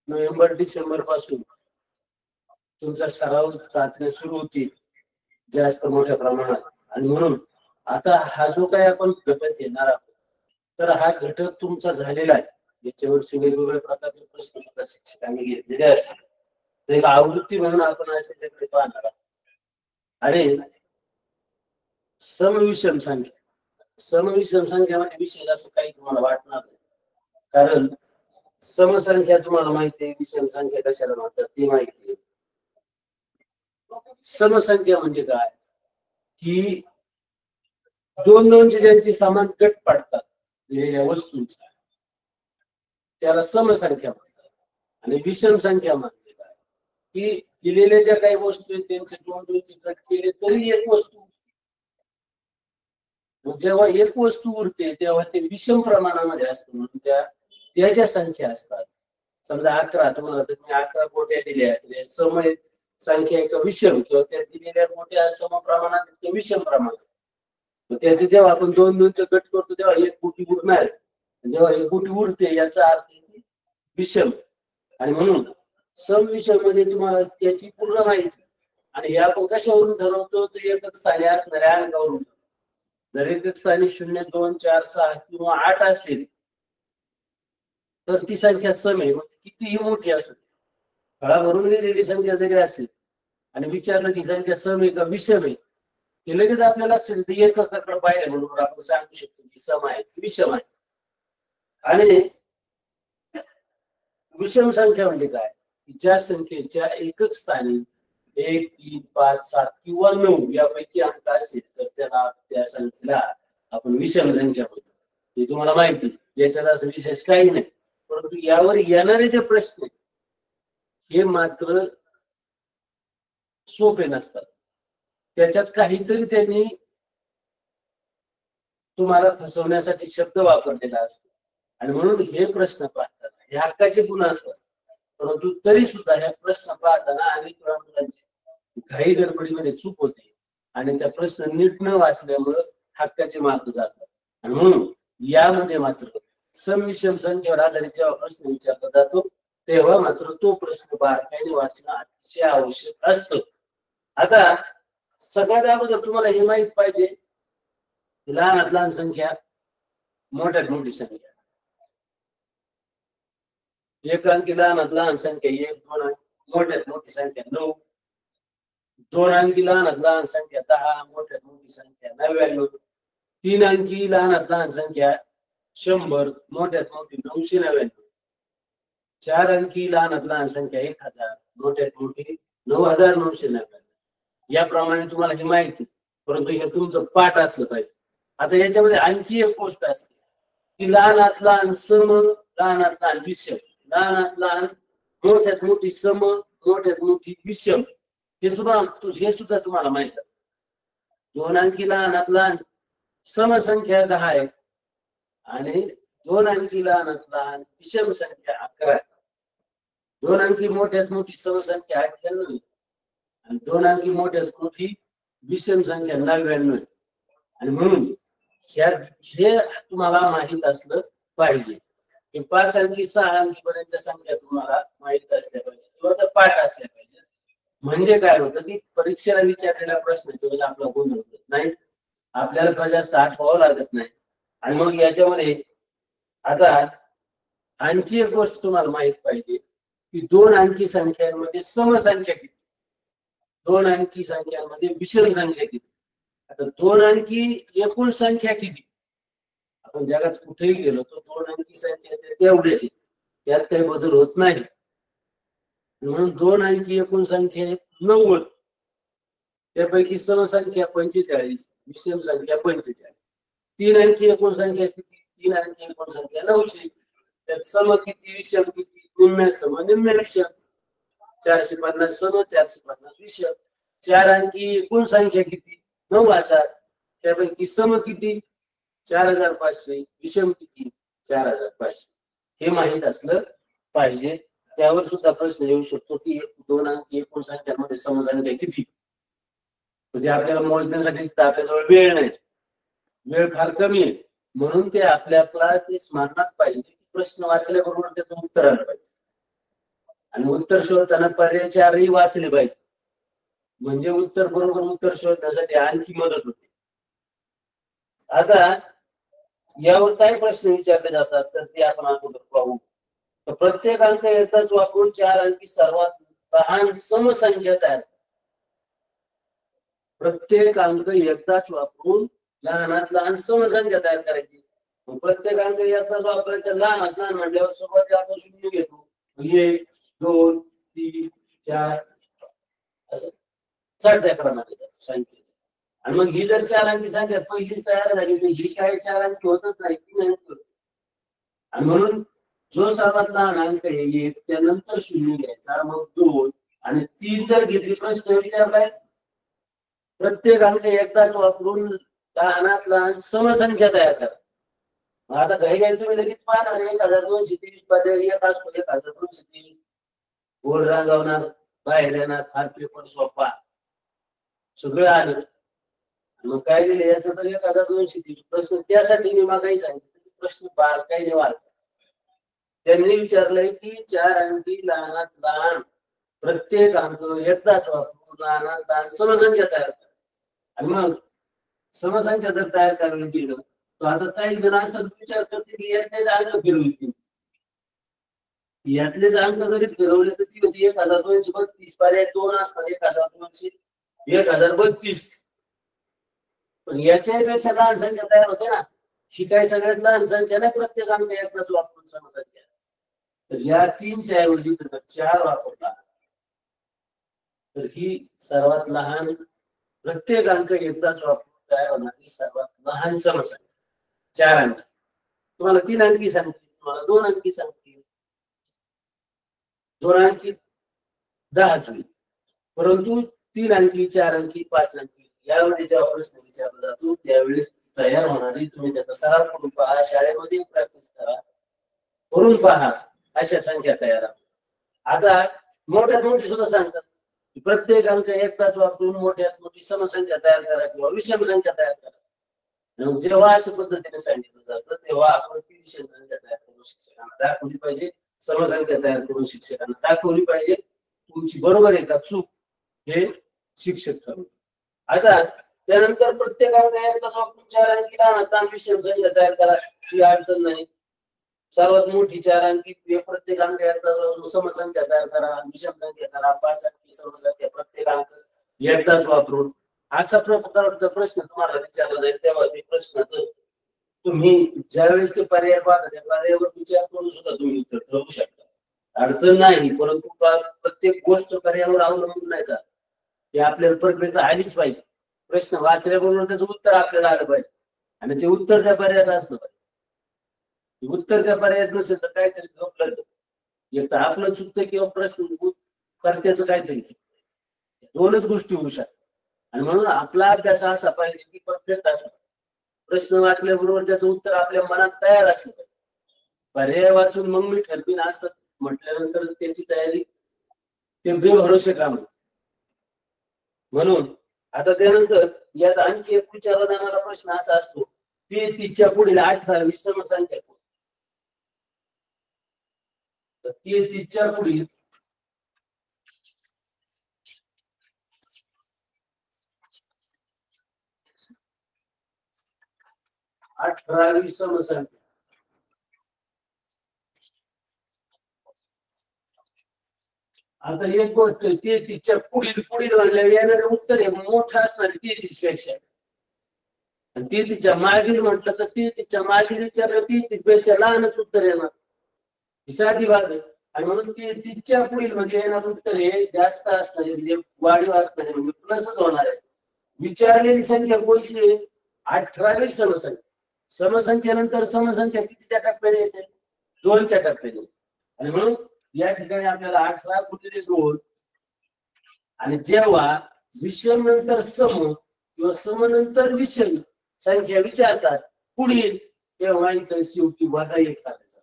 November December पासून तुमचा सराव चाचण्या सुरू होतील जास्त मोठ्या प्रमाणात. आणि म्हणून आता हा जो काही आपण घटक घेणार आहोत, तर हा घटक तुमचा झालेला आहे. याच्यावरचे वेगवेगळ्या प्रकारचे प्रश्न सुद्धा शिक्षकांनी घेतलेले असतात. तर एक आवृत्ती म्हणून आपण आज त्याच्याकडे पाहणार आहोत. आणि समविषम संख्या, समविषम संख्यामध्ये विशेष असं काही तुम्हाला वाटणार नाही, कारण समसंख्या तुम्हाला माहिती आहे, विषम संख्या कशाला म्हणतात ती माहिती आहे. समसंख्या म्हणजे काय, की दोन दोनचे ज्यांचे समान गट पडतात दिलेल्या वस्तूंचा, त्याला समसंख्या म्हणतात. आणि विषम संख्या म्हणजे काय, की दिलेल्या ज्या काही वस्तू आहेत त्यांचे दोन दोनचे गट केले तरी एक वस्तू, जेव्हा एक वस्तू उरते तेव्हा ते विषम प्रमाणामध्ये असतं. म्हणून त्या ज्या संख्या असतात, समजा 11, तुम्हाला तुम्ही 11 गोट्या दिल्या, सम संख्या एक विषम, किंवा त्या दिलेल्या गोट्या सम प्रमाणात विषम प्रमाणात, त्याचे जेव्हा आपण दोन दोनचे गट करतो तेव्हा एक गोटी उरणार, जेव्हा एक गोटी उरते याचा अर्थ विषम. आणि म्हणून सम विषम मध्ये तुम्हाला त्याची पूर्ण माहिती. आणि हे आपण कशावरून ठरवतो, तर एकच स्थानी असणाऱ्या अंकावरून. जर एकच स्थानी 0, 2, 4, 6 किंवा 8 असेल तर ती संख्या सम आहे. मग कितीही मोठी असू, फळावरून लिहिलेली संख्या जरी असेल आणि विचारलं की संख्या सम आहे का विषम आहे, ते लगेच आपल्या लक्षात येते. एककाकडे पाहिलं म्हणून आपण सांगू शकतो की सम आहे की विषम आहे. आणि विषम संख्या म्हणजे काय, ज्या संख्येच्या एकक स्थानी 1, 3, 5, 7 किंवा 9 यापैकी अंक असेल तर त्याला, त्या संख्येला आपण विषम संख्या म्हणतो. हे तुम्हाला माहिती, याच्यात असं विशेष काही नाही. परंतु यावर येणारे जे प्रश्न हे मात्र सोपे नसतात. त्याच्यात काहीतरी त्यांनी तुम्हाला फसवण्यासाठी शब्द वापरलेला असतो. आणि म्हणून हे प्रश्न पाहताना हे हक्काचे गुण असतात, परंतु तरी सुद्धा हे प्रश्न पाहताना अनेक वेळा मुलांची घाई गडबडीमध्ये चूक होते आणि त्या प्रश्न नीट न वाचल्यामुळे हक्काचे मार्क जातात. आणि म्हणून यामध्ये मात्र समविषम संख्येवर आधारित जेव्हा प्रश्न विचारला जातो तेव्हा मात्र तो प्रश्न बारकाईने वाचणं अतिशय आवश्यक असतं. आता सगळ्यात अगोदर तुम्हाला हे माहित पाहिजे, लहानात लहान संख्या मोठ्यात मोठी संख्या. एक अंकी लहानात लहान संख्या 1, 2, मोठ्यात मोठी संख्या 9. 2 अंकी लहानात लहान संख्या 10, मोठ्यात मोठी संख्या 99. 3 अंकी लहानात लहान संख्या 100, मोठ्यात मोठी 999. 4 अंकी लहानात लहान संख्या 1000, मोठ्यात मोठी 9999. याप्रमाणे तुम्हाला हे माहिती, परंतु हे तुमचं पाठ असलं पाहिजे. आता याच्यामध्ये आणखी एक गोष्ट असते की लहानात लहान सम, लहानात लहान विषम, लहानात लहान मोठ्यात मोठी सम, मोठ्यात मोठी विषम, हे सुद्धा तुम्हाला माहित असतं. 2 अंकी लहानात लहान समसंख्या 10 आहे आणि 2 अंकी लहानात लहान विषम संख्या 11 आहे. 2 अंकी मोठ्यात मोठी समसंख्या 98 आहे आणि 2 अंकी मोठ्यात मोठी विषम संख्या 99 आहे. आणि म्हणून हे तुम्हाला माहित असलं पाहिजे की 5 अंकी 6 अंकी पर्यंत संख्या तुम्हाला माहित असल्या पाहिजे किंवा त्या पाठ असल्या पाहिजे. म्हणजे काय होतं की परीक्षेला विचारलेल्या प्रश्नाचे आपला गोंधळ होत नाही, आपल्याला जास्त आठवावं लागत नाही. आणि मग याच्यामध्ये आता आणखी एक गोष्ट तुम्हाला माहित पाहिजे की 2 अंकी संख्यांमध्ये समसंख्या किती, 2 अंकी संख्यांमध्ये विषम संख्या किती. आता 2 अंकी एकूण संख्या किती, आपण जगात कुठेही गेलो तर 2 अंकी संख्या तेवढ्याची, त्यात काही बदल होत नाही. म्हणून 2 अंकी एकूण संख्या 90, त्यापैकी समसंख्या 45, विषम संख्या 45. 3 अंकी एकूण संख्या किती, 3 अंकी एकूण संख्या 900, त्यात सम किती विषम किती, निम्म्या सम निम्म्या विषम. 450 सम, 450 विषम. 4 अंकी एकूण संख्या किती 9000, त्यापैकी सम किती 4500, विषम किती 4500. हे माहित असलं पाहिजे. त्यावर सुद्धा प्रश्न येऊ शकतो की 2 अंकी एकूण संख्यांमध्ये समसंख्या किती. म्हणजे आपल्याला मोजण्यासाठी आपल्याजवळ वेळ नाही, वेळ फार कमी आहे, म्हणून ते आपल्याला ते स्मरणात पाहिजे की प्रश्न वाचल्याबरोबर त्याचं उत्तर आलं पाहिजे. आणि उत्तर शोधताना पर्याय चारही वाचले पाहिजे, म्हणजे उत्तर बरोबर उत्तर शोधण्यासाठी आणखी मदत होते. आता यावर काय प्रश्न विचारले जातात तर ते आपण अगोदर पाहू. प्रत्येक अंक एकदाच वापरून 4 अंकी सर्वात लहान समसंख्या तयार. प्रत्येक अंक एकदाच वापरून लहानात लहान समसंख्या तयार करायची. प्रत्येक अंक एकदाच वापरायचा, लहानात लहान म्हटल्यावर सुरुवातीला आपण शून्य घेतो. 1 2 3 4 असं चढत्या क्रमाने संख्या. आणि मग ही जर 4 अंकी संख्या पहिलीच तयार झाली तर ही काय 4 अंकी होतच नाही, 3 अंकी होत. आणि म्हणून जो सर्वात लहान अंक आहे 1, त्यानंतर 0 घ्यायचा, मग 2 आणि 3 जर घेतली. प्रश्न विचारलाय प्रत्येक अंक एकदाच वापरून लहानात लहान समसंख्या तयार करा. आता घाई घाई तुम्ही लगेच पाहणार 1223 पर्याय एक असतो, 1223 गोल रांगवणार, बाहेर येणार, फार पेपर सोपा सगळं आलं. मग काय दिले याचं तर 1223 प्रश्न. त्यासाठी मी मागाही सांगितलं प्रश्न बारकाईने वाचा. त्यांनी विचारलंय की 4 अंकी लहानात लहान प्रत्येक अंक एकदाच वापरून लहानात लहान समसंख्या तयार करा. आणि मग समसंख्या जर तयार करायला गेलं तर आता काही जण असं विचार करते की यातलेच अंक फिरवतील. यातलेच अंक जरी फिरवले तर ती होती 1232. पर्याय 2 असतात, 1232 1032. पण याच्यापेक्षा लहान संख्या तयार होते ना. ही काय सगळ्यात लहान संख्या नाही प्रत्येक अंक एकदाच वापरून समसंख्या. तर या 3च्या ऐवजी जर 4 वापरला तर ही सर्वात लहान प्रत्येक अंक एकदाच वापरून तयार होणारी सर्वात लहान समसंख्या 4 अंकी. तुम्हाला 3 अंकी सांगतील, तुम्हाला 2 अंकी सांगतील. 2 अंकी 10 होईल, परंतु 3 अंकी 4 अंकी 5 अंकी यामध्ये जेव्हा प्रश्न विचारला जातो त्यावेळेस तयार होणारी तुम्ही त्याचा सराव करून पहा, शाळेमध्ये प्रॅक्टिस करा, करून पहा, अशा संख्या तयार. आता मोठ्यात मोठी सुद्धा सांगतात प्रत्येक अंक एकदाच वापरून मोठ्यात मोठी समसंख्या तयार करा किंवा विषम संख्या तयार करा. जेव्हा अशा पद्धतीने सांगितलं जातं तेव्हा आपण ती विषम संख्या तयार करून शिक्षकांना दाखवली पाहिजे, समसंख्या तयार करून शिक्षकांना दाखवली पाहिजे. तुमची बरोबर आहे का चूक हे शिक्षक ठरवतात. आता त्यानंतर प्रत्येक अंक एकदाच वापरून 4 अंकी लहान विषम संख्या तयार करा, ही अडचण नाही. सर्वात मोठी 4 अंकी प्रत्येक अंक एकदाच समसंख्या तयार करा, विषम संख्या करा, 5 अंकी समसंख्या प्रत्येक अंक एकदाच वापरून. अशा प्रकारचा प्रश्न तुम्हाला विचारला जाईल तेव्हा ते प्रश्नाचं तुम्ही ज्यावेळेस ते पर्याय पाहता त्या पर्यायावर विचार करून सुद्धा तुम्ही उत्तर ठरवू शकता. अडचण नाही, परंतु प्रत्येक गोष्ट पर्यायावर अवलंबून नाही चालत. ते आपल्याला परफेक्ट आलीच पाहिजे. प्रश्न वाचल्याबरोबर त्याचं उत्तर आपल्याला आलं पाहिजे आणि ते उत्तर त्या पर्यायात असलं पाहिजे. उत्तर त्या पर्यायात नसेल तर काहीतरी घपलं, एक तर आपलं चुकतं किंवा प्रश्न कर्त्याचं काहीतरी चुकतं. दोनच गोष्टी होऊ शकतात. आणि म्हणून आपला अभ्यास असा पाहिजे की परफेक्ट असला, प्रश्न वाचल्याबरोबर त्याचं उत्तर आपल्या मनात तयार असलं पाहिजे. पर्याय वाचून मग मी ठरवीन असं म्हटल्यानंतर त्याची तयारी ते बेभरोसे काम. म्हणून आता त्यानंतर यात आणखी एक विचारला जाणारा प्रश्न असा असतो 33च्या पुढील 18वी समसंख्या. 33च्या पुढील 18वी समसंख्या. आता एक गोष्ट 33च्या पुढील म्हणल्यावर येणारे उत्तर हे मोठं असणार 33 पेक्षा. आणि 33च्या मागील म्हटलं तर 33च्या मागील विचारलं 33 पेक्षा लहानच उत्तर येणार. ही साधी बात आहे. आणि म्हणून 33च्या पुढील म्हणजे येणार उत्तर हे जास्त असणार, म्हणजे वाढीव असणार, म्हणजे प्लसच होणार आहे. विचारलेली संख्या कोणती आहे? 18वी समसंख्या. समसंख्येनंतर समसंख्या कितीच्या टप्प्याने येते? 2च्या टप्प्याने. आणि म्हणून या ठिकाणी आपल्याला 18 गुणिले 2 आणि जेव्हा विषम नंतर सम किंवा सम नंतर विषम संख्या विचारतात पुढील, तेव्हा इथं शेवटी वजा 1 करायचा.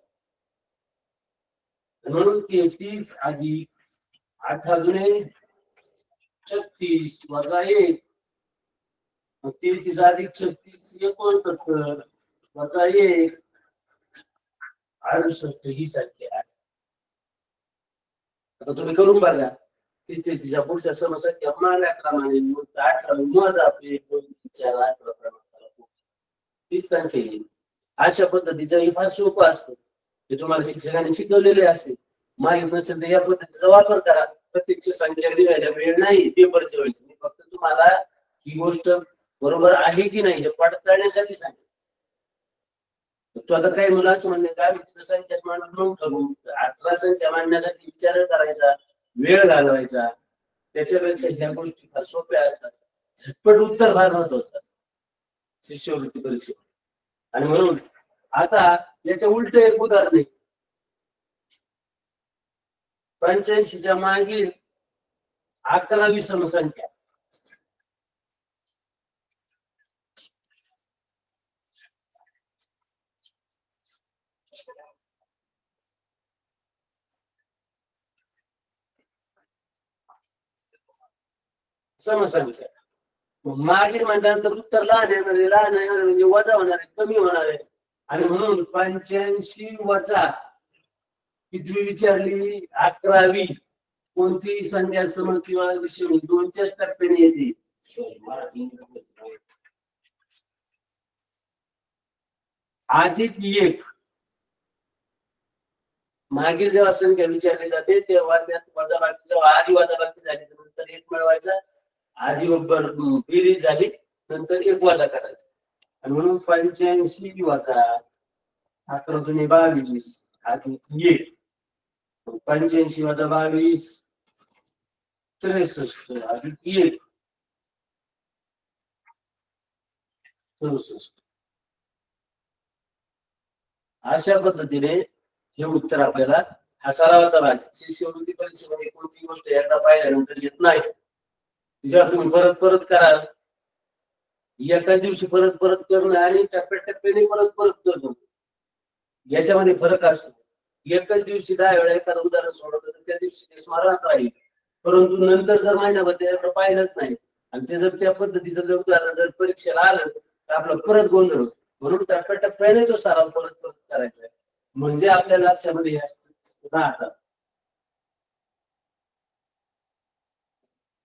म्हणून 33 अधिक 18 दुणे 36 वजा 1, 33 अधिक 36 69 वजा 1 68 ही संख्या आहे. आता तुम्ही करून बघा तिच्या पुढच्या समस्या मागल्या क्रमाने 18 मग आपली 1 2 3 4 18 क्रमांकाला तीच संख्या येईल. अशा पद्धतीचं हे फार सोपं असतं ते तुम्हाला शिक्षकांनी शिकवलेले असेल. माहित नसेल तर या पद्धतीचा वापर करा. प्रत्यक्ष संख्या लिहायला वेळ नाही पेपरच्या वेळी. मी फक्त तुम्हाला ही गोष्ट बरोबर आहे की नाही हे पडताळण्यासाठी सांगितलं. तो आता काही मुलं असं म्हणणे काय संख्या मांडून ठरवू 18 संख्या मांडण्यासाठी विचार करायचा वेळ घालवायचा त्याच्यापेक्षा ह्या गोष्टी फार सोप्या असतात. झटपट उत्तर फार महत्वाचं असतं शिष्यवृत्ती परीक्षेत. आणि म्हणून आता याच्या उलट एक उदाहरण आहे. 85च्या मागील 11वी समसंख्या समसंख्या मागील म्हटल्यानंतर उत्तर लहान येणार म्हणजे वजा होणार आहे कमी होणार आहे. आणि म्हणून 85 वजा किती विचारली 11वी कोणती संख्या सम किंवा विषम 2च्याच टप्प्याने येते. अधिक 1 मागील जेव्हा संख्या विचारली जाते तेव्हा त्यात वजाबाकी जेव्हा आधी वजाबाकी झाली नंतर 1 मिळवायचा. आधी बेरीज झाली नंतर 1 वजा करायचा. आणि म्हणून 85 वजा 11 दुणे 22 अधिक 1 85 वजा 22 63 अधिक 1 64. अशा पद्धतीने हे उत्तर आपल्याला हा सरावाचा भाग. शिष्यवृत्ती परीक्षेमध्ये कोणती गोष्ट एकदा पाहिल्यानंतर येत नाही. जेव्हा तुम्ही परत परत कराल एकाच दिवशी परत परत करणं आणि टप्प्याटप्प्याने परत परत करणं याच्यामध्ये फरक असतो. एकाच दिवशी 10 वेळा एखादं उदाहरण सोडवलं तर त्या दिवशी ते स्मरणात राहील. परंतु नंतर जर महिन्याभर त्याकडे पाहिलंच नाही आणि ते जर त्या पद्धतीचं जर उदाहरण जर परीक्षेला आलं तर आपलं परत गोंधळ होतो. म्हणून टप्प्याटप्प्याने तो सराव परत परत करायचा आहे म्हणजे आपल्या लक्षामध्ये राहतात.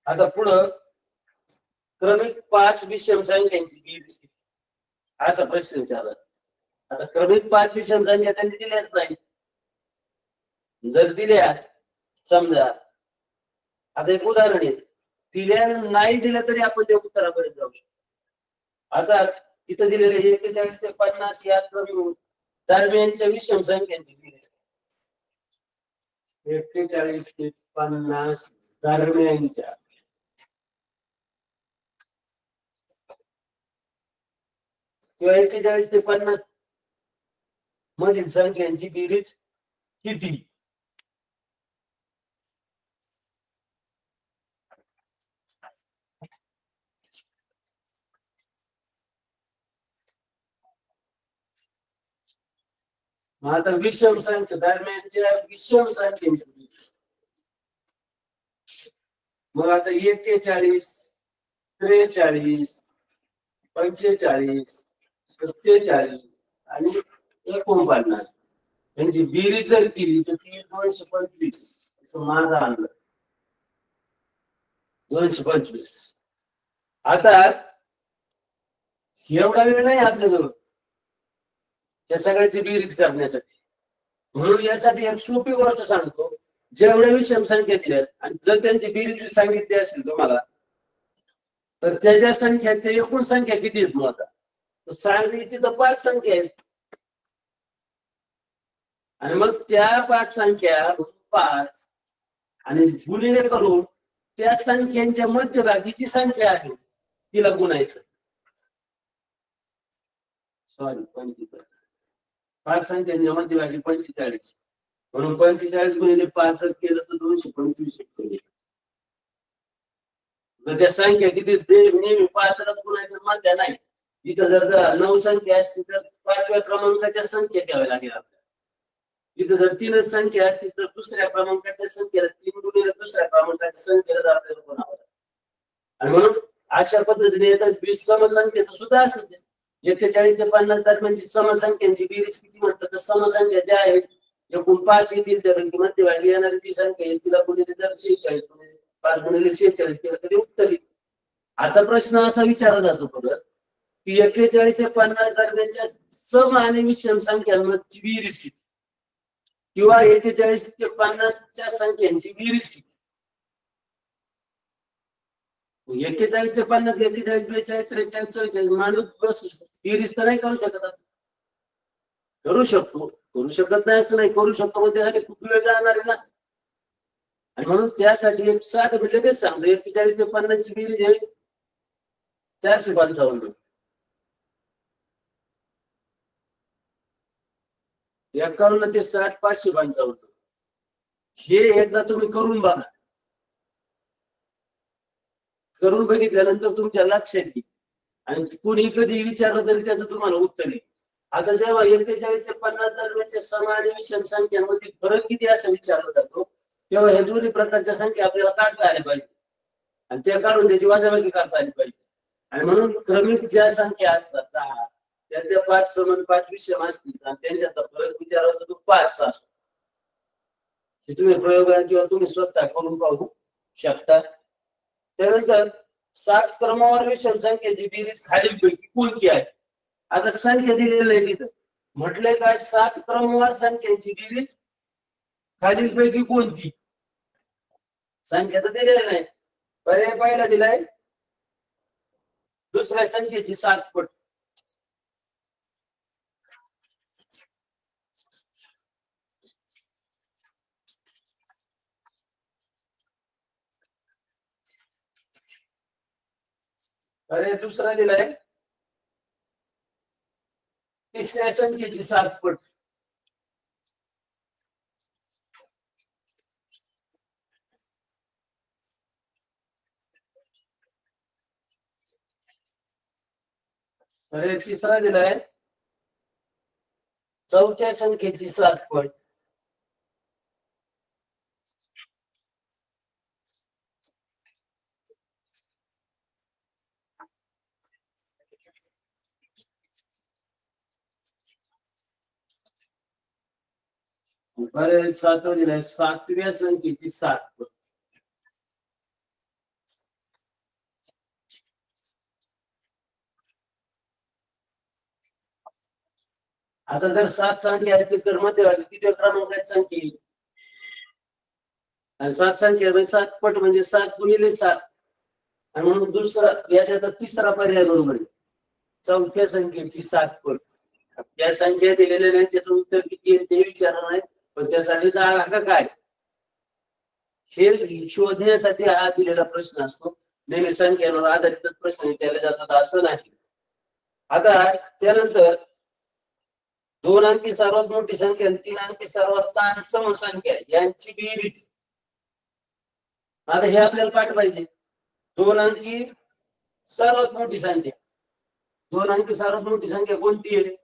आता पुढं क्रमिक 5 विषम संख्यांची बेरीज असा प्रश्न विचारला. आता क्रमिक 5 विषम संख्या त्यांनी दिल्याच नाही. जर दिल्या समजा आता एक उदाहरण आहे दिल्या नाही दिलं तरी आपण त्या उत्तरापर्यंत जाऊ शकतो. आता इथं दिलेले 41 ते 50 या क्रमिक दरम्यानच्या विषम संख्यांची बेरीज 41 ते 50 दरम्यानच्या किंवा 41 ते 50 मधील संख्यांची बेरीज किती. आता विषम संख्या दरम्यानच्या विषम संख्यांची बेरीज मग आता 41 43 45 47 आणि 49 यांची बेरीज जर केली तर ती 225 माझा आणलं 225. आता एवढा वेळ नाही आपल्याजवळ त्या सगळ्याची बेरीज करण्यासाठी. म्हणून यासाठी एक सोपी गोष्ट सांगतो. जेवढ्या विषम संख्या दिल्या आणि जर त्यांची बेरीज सांगितली असेल तुम्हाला तर त्याच्या संख्या ते एकूण संख्या किती आहेत मग आता सांगितली तर 5 संख्या आहेत आणि मग त्या 5 संख्या 5 आणि गुणिले करून त्या संख्यांच्या मध्यभागीची संख्या आहे तिला गुणायचं. सॉरी 5 संख्यांच्या मध्यभागी 45 म्हणून 45 गुणिले 5 केलं तर 225 येईल. जर त्या संख्या किती नेहमी 5लाच गुणायचं मध्या नाही. इथं जर 9 संख्या असतील तर 5व्या क्रमांकाच्या संख्या घ्याव्या लागेल आपल्याला. इथं जर 3च संख्या असतील तर दुसऱ्या क्रमांकाच्या संख्येला 3 गुणिले दुसऱ्या क्रमांकाच्या संख्येला आपल्याला गुणावं. आणि म्हणून अशा पद्धतीने येतात समसंख्येचं सुद्धा असंच 41 ते 50 दरम्यानची समसंख्यांची बेरीज किती म्हटलं तर समसंख्या ज्या आहेत एकूण 5 येतील त्यापैकी मध्यभागी येणारी जी संख्या आहे तिला गुणिले जर 46 5 गुणिले 46 केलं तरी उत्तर येईल. आता प्रश्न असा विचारला जातो परत की 41 ते 50 दरम्यानच्या सम आणि विषम संख्यांची बेरीज किती किंवा 41 ते 50च्या संख्यांची बेरीज किती. 41 ते 50 41 42 43 44 माणूस बस बेरीज तर नाही करू शकत. करू शकत नाही असं नाही, करू शकतो पण त्यासाठी खूप वेळ जाणार आहे ना. आणि म्हणून त्यासाठी एक साधं मी लगेच सांगतो 41 ते 50 ची बेरीज आहे 455. 51 ते 60 555. हे एकदा तुम्ही करून बघा. करून बघितल्यानंतर तुमच्या लक्षात येईल आणि कुणी कधी विचारलं तरी त्याचं तुम्हाला उत्तर येईल. आता जेव्हा 41 ते 50 दरम्यानच्या सम आणि विषम संख्यांमध्ये फरक किती असं विचारलं जातो तेव्हा हे दोन्ही प्रकारच्या संख्या आपल्याला काढता आल्या पाहिजे आणि त्या काढून त्याची वजाबाकी करता आली पाहिजे. आणि म्हणून क्रमिक ज्या संख्या असतात 10 त्याच्या 5 सम आणि 5 विषम असतील आणि त्यांच्यात फरक विचारला तो 5 असतो. हे तुम्ही प्रयोगात किंवा तुम्ही स्वतः करून पाहू शकता. त्यानंतर 7 क्रमावर विषम संख्येची बेरीज खालीलपैकी कोणती आहे. आता संख्या दिलेली आहे तिथं म्हटलंय काय 7 क्रमवार संख्येची बेरीज खालीलपैकी कोणती. संख्या तर दिलेली नाही. पर्याय पहिला दिलाय दुसऱ्या संख्येची 7 पट. पर्याय दुसरा दिलाय तिसऱ्या संख्येची 7 पट. पर्याय तिसरा दिलाय चौथ्या संख्येची 7 पट. पर्याय सातवा दिलाय 7व्या संख्येची 7 पट. आता जर 7 संख्या आहेत तर मध्यभागी किती क्रमांकाची संख्या येईल. आणि 7 संख्या म्हणजे 7 पट म्हणजे 7 गुणिले 7 आणि म्हणून दुसरा याच्यात तिसरा पर्याय बरोबर आहे चौथ्या संख्येची 7 पट. त्या संख्या दिलेल्या नाही त्याचं उत्तर किती आहे ते विचारणार नाही पण त्यासाठी जागा काय हे शोधण्यासाठी हा दिलेला प्रश्न असतो. नेहमी संख्यांवर आधारितच प्रश्न विचारले जातात असं नाही. आता त्यानंतर 2 अंकी सर्वात मोठी संख्या आणि 3 अंकी सर्वात लहान समसंख्या यांची बेरीज. आता हे आपल्याला पाठ पाहिजे. 2 अंकी सर्वात मोठी संख्या 2 अंकी सर्वात मोठी संख्या कोणती आहे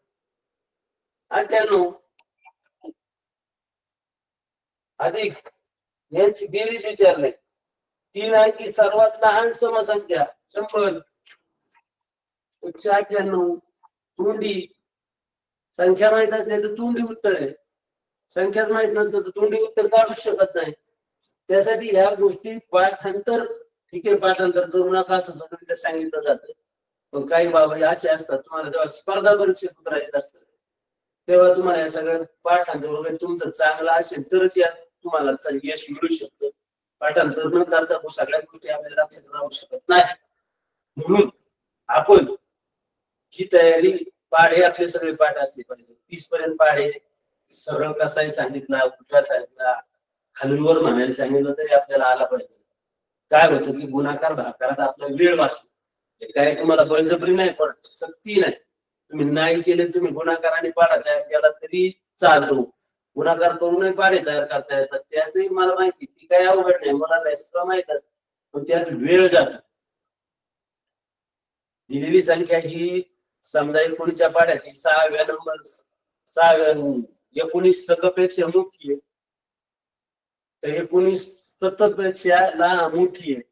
98 अधिक यांची बेरीज विचारली. 3 अंकी सर्वात लहान समसंख्या 100 198. तोंडी संख्या माहित असली तर तोंडी उत्तर आहे. संख्याच माहित नसलं तर तोंडी उत्तर काढूच शकत नाही. त्यासाठी ह्या गोष्टी पाठांतर ठीक आहे पाठांतर करू नका असं सगळीकडे सांगितलं जातं. पण काही बाबा असे असतात तुम्हाला जेव्हा स्पर्धा परीक्षेत उतरायचे असतात तेव्हा तुम्हाला या सगळ्या पाठांतर वगैरे तुमचं चांगलं असेल तरच या तुम्हाला यश मिळू शकतं. पाठांतर न करता सगळ्या गोष्टी आपल्याला लक्षात राहू शकत नाही. म्हणून आपण ही तयारी पाढे आपले सगळे पाठ असले पाहिजे. 30 पर्यंत पाढे सरळ कसाही सांगितला उलटा सांगितला खालून वर म्हणायला सांगितलं तरी आपल्याला आला पाहिजे. काय होतं की गुणाकार भागाकारात आपला वेळ वाचतो. काय तुम्हाला बळजबरी नाही पडत सक्ती नाही. तुम्ही नाही केले तुम्ही गुणाकार आणि पाढा तयार केला तरी चालतो. गुणाकार करूनही पाढे तयार करता येतात त्यातही मला माहिती ती काही अवघड नाही मला एक्स्ट्रा माहित असत पण त्यात वेळ जातो. दिलेली संख्या ही समजा 19च्या पाढ्याची 6व्या नंबर 19 सगपेक्षा मोठी आहे तर 19 सततपेक्षा लहान मोठी आहे.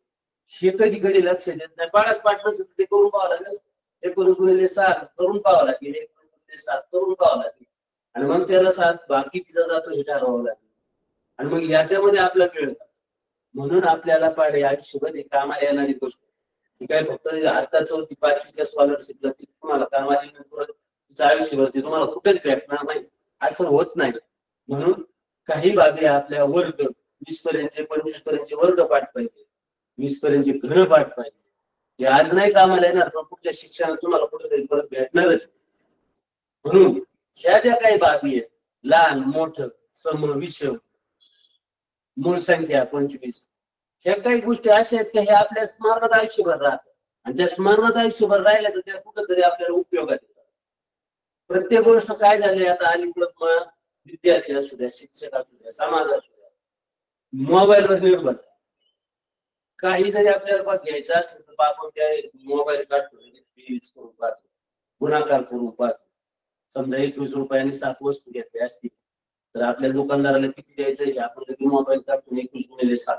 हे कधी कधी लक्ष देत नाही. पाढ्यात पाठ नसेल ते करून पाहावं लागेल. 19 गुणिले 7 करून पाहावं लागेल. 19 गुणिले 7 करून पाहावं लागेल. आणि मग त्याला 7 बाकी तिचा जातो हे ठरवावं लागेल. आणि मग याच्यामध्ये आपला वेळ जातो. म्हणून आपल्याला पाडे आयुष्यभर कामाला येणारी गोष्ट ती काय फक्त आताच होती 5वीच्या स्कॉलरशिपला ती तुम्हाला कामाला येणार तिचं आयुष्यभर तुम्हाला कुठेच भेटणार नाही असं होत नाही. म्हणून काही बाबी आपल्या वर्ग 20 पर्यंतचे 25 पर्यंतचे वर्ग पाठ पाहिजे, 20 पर्यंतचे घरं पाठ पाहिजे. हे आज नाही कामाला येणार पण पुढच्या शिक्षणात तुम्हाला कुठेतरी परत भेटणारच. म्हणून ह्या ज्या काही बाबी आहेत लहान मोठं सम विषम मूळ संख्या 25 ह्या काही गोष्टी अशा आहेत की हे आपल्या स्मरणात आयुष्यभर राहतात आणि त्या स्मरणात आयुष्यभर राहिल्या तर त्या कुठंतरी आपल्याला उपयोगात येतात. प्रत्येक गोष्ट काय झाली आता अलीकडं विद्यार्थी असू द्या शिक्षक असू द्या समाज असू द्या मोबाईलवर निर्भर. काही जरी आपल्याला घ्यायचं असेल तर आपण त्या मोबाईल काढतो करून पाहतो गुणाकार करून पाहतो. समजा 21 रुपयांनी 7 वस्तू घेतल्या असतील तर आपल्या दुकानदाराला किती द्यायचं हे आपण मोबाईल काढतो 21 गुणिले 7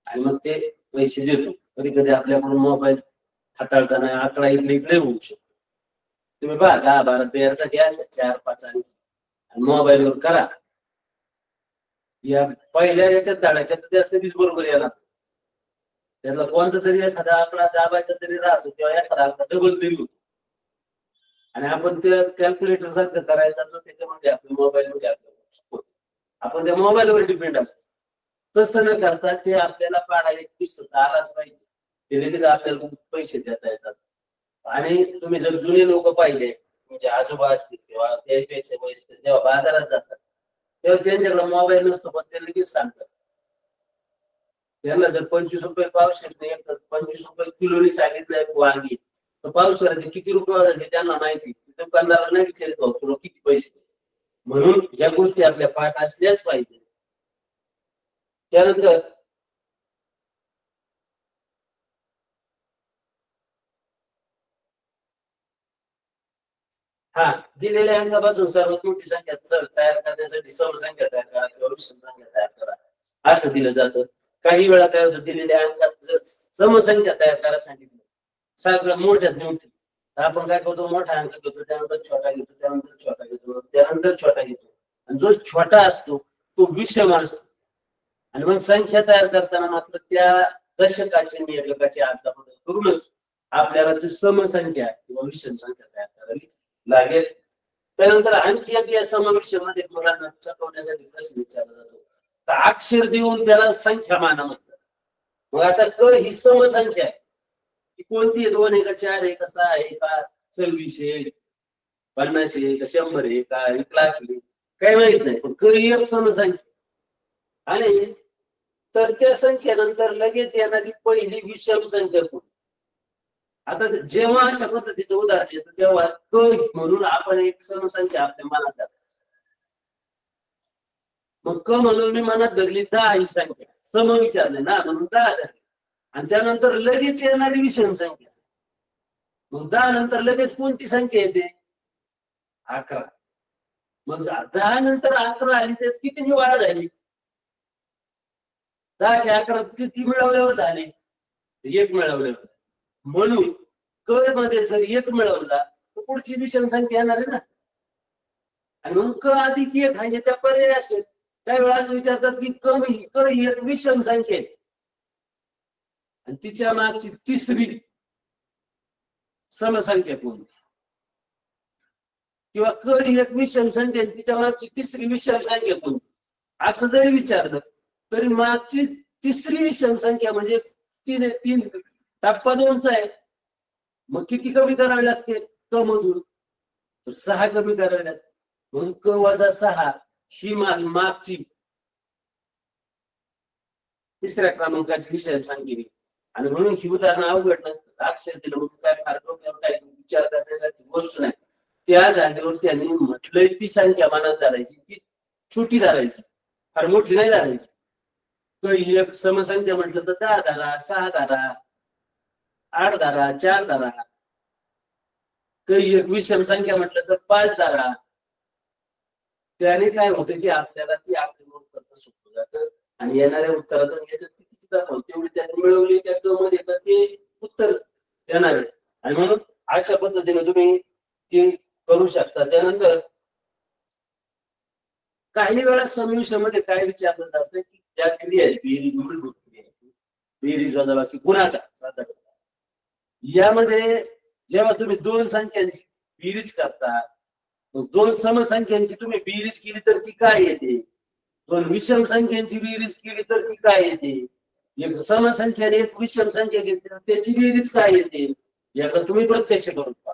आणि मग ते पैसे देतो. कधी कधी आपल्याकडून मोबाईल हाताळताना आकडा इकडे इकडे होऊ शकतो. तुम्ही पहा 10 12 पेअरचा घ्या 4 5 अंकी आणि मोबाईलवर करा. या पहिल्या याच्यात धडाक्यात जास्त वीज बरोबर येणार त्यातला कोणता तरी एखादा आकडा दाबायचा तरी राहतो किंवा एखादा आकडा डबल तरी होतो आणि आपण ते कॅल्क्युलेटर सारखं करायला जातो त्याच्यामध्ये आपल्या मोबाईलमध्ये आपण त्या मोबाईलवर डिपेंड असतो. तसं न करता ते आपल्याला पाडा 21 आलाच पाहिजे ते लगेच आपल्याला पैसे देता येतात. आणि तुम्ही जर जुने लोक पाहिले म्हणजे आजोबा असतील किंवा त्यापेक्षा वयस्कर जेव्हा बाजारात जातात तेव्हा त्यांच्याकडे मोबाईल नसतो पण ते लगेच सांगतात. त्यांना जर 25 रुपये पावशेर 25 रुपये किलोनी सांगितलंय वांगी तर पावशेराचे किती रुपये हे त्यांना माहिती. दुकानदाराला नाही विचारतो तुला किती पैसे. म्हणून या गोष्टी आपल्या पाठ असल्याच पाहिजे. त्यानंतर हा दिलेल्या अंकापासून सर्वात मोठी संख्या तयार करण्यासाठी समसंख्या तयार करा किंवा विषम संख्या तयार करा असं दिलं जातं. काही वेळा काय होतं दिलेल्या अंकात जर समसंख्या तयार करायला सांगितलं सगळ्यात मोठ्यात मोठी तर आपण काय करतो मोठा अंक घेतो त्यानंतर छोटा घेतो त्यानंतर छोटा घेतो त्यानंतर छोटा घेतो आणि जो छोटा असतो तो विषम असतो. आणि मग संख्या तयार करताना मात्र त्या दशकाचे नियमकाचे आदलाबदल करूनच आपल्याला ती समसंख्या किंवा विषम संख्या तयार करावी लागेल. त्यानंतर आणखी एक या समावेशामध्ये मुलांना चकवण्यासाठी प्रश्न विचारला जातो तर अक्षर देऊन त्याला संख्या माना म्हणतात. मग आता क ही समसंख्या आहे ती कोणती 2 आहे का 4 आहे का 6 आहे का 26 आहे 50 आहे का 100 आहे का 1 लाख आहे काही माहित नाही पण क ही एक समसंख्या आणि तर त्या संख्येनंतर लगेच येणारी पहिली विषम संख्या कोणती. आता जेव्हा अशा पद्धतीचं उदाहरण येतं तेव्हा क म्हणून आपण एक समसंख्या आपल्या मनात धरायची. मग क म्हणून मी मनात धरली 10 ही संख्या सम विचारले ना म्हणून 10 धरली आणि त्यानंतर लगेच येणारी विषम संख्या मग 10 नंतर लगेच कोणती संख्या येते 11. मग 10 नंतर 11 आली तर किती निवाळा झाली 10 च्या 11 किती मिळवल्यावर झाले 1 मिळवल्यावर. म्हणून क मध्ये जर 1 मिळवला तर पुढची विषम संख्या येणार आहे ना. आणि मग क अधिक 1 आहे त्या पर्याय असेल त्यावेळेला असं विचारतात की क ही एक विषम संख्या आहे आणि तिच्या मागची तिसरी समसंख्या कोणती किंवा क ही एक विषम संख्या तिच्या मागची तिसरी विषम संख्या कोणती असं जरी विचारलं तरी मागची तिसरी विषम संख्या म्हणजे 3 टप्पा 2चा आहे. मग किती कमी करावे लागते क मधून तर 6 कमी करावे लागते. म्हणून क वजा 6 ही मागची तिसऱ्या क्रमांकाची विषम संख्या आणि म्हणून ही उदाहरणं अवघड नसतात. अक्षर दिलं म्हणून काय फार डोक्यावर काय विचार करण्यासाठी गोष्ट नाही. त्या जागेवर त्यांनी म्हटलंय ती संख्या मनात धरायची ती छोटी धरायची फार मोठी नाही धरायची. काही एक समसंख्या म्हटलं तर 10 धरा 6 धरा 8 धरा 4 धरा. काही एक विषम संख्या म्हटलं तर 5 धरा. त्याने काय होतं की आपल्याला ती आकडेमोड करणं सोपं जातं आणि येणाऱ्या उत्तरातून याच्यात किती तेवढी त्यांनी मिळवली त्या क मध्ये तर ते उत्तर येणार आहे. आणि म्हणून अशा पद्धतीने तुम्ही ते करू शकता. त्यानंतर काही वेळा समीक्षेमध्ये काय विचारलं जातं की ज्या क्रिया आहेत बेरीज मूलभूत क्रिया बेरीज वजाबाकी गुणाकार साधारण यामध्ये जेव्हा तुम्ही दोन संख्यांची बेरीज करता दोन समसंख्यांची तुम्ही बेरीज केली तर ती काय येते दोन विषम संख्यांची बेरीज केली तर ती काय येते एक समसंख्याने एक विषम संख्या घेतली तर त्याची बेरीज काय येते याला तुम्ही प्रत्यक्ष करून पहा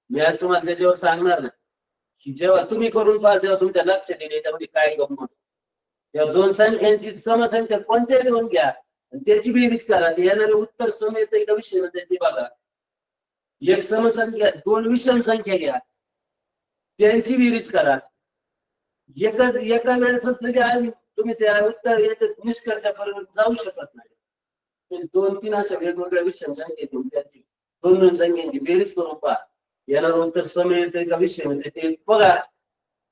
मी आज तुम्हाला त्याच्यावर सांगणार नाही की जेव्हा तुम्ही करून पहा तेव्हा तुमच्या लक्षात येईल याच्यामध्ये काय गंमत तेव्हा दोन संख्यांची समसंख्या कोणत्या घेऊन घ्या आणि त्याची बेरीज करा येणारे उत्तर सम येतं का विषम येतं ते बघा एक समसंख्या दोन विषम संख्या घ्या त्यांची बेरीज करा एका वेळेस तुम्ही त्या उत्तर याच्या निष्कर्षापर्यंत जाऊ शकत नाही दोन तीन अशा वेगवेगळ्या विषम संख्या घेऊन त्यांची दोन दोन संख्यांची बेरीज करून पहा येणार उत्तर सम येते का विषम येते ते बघा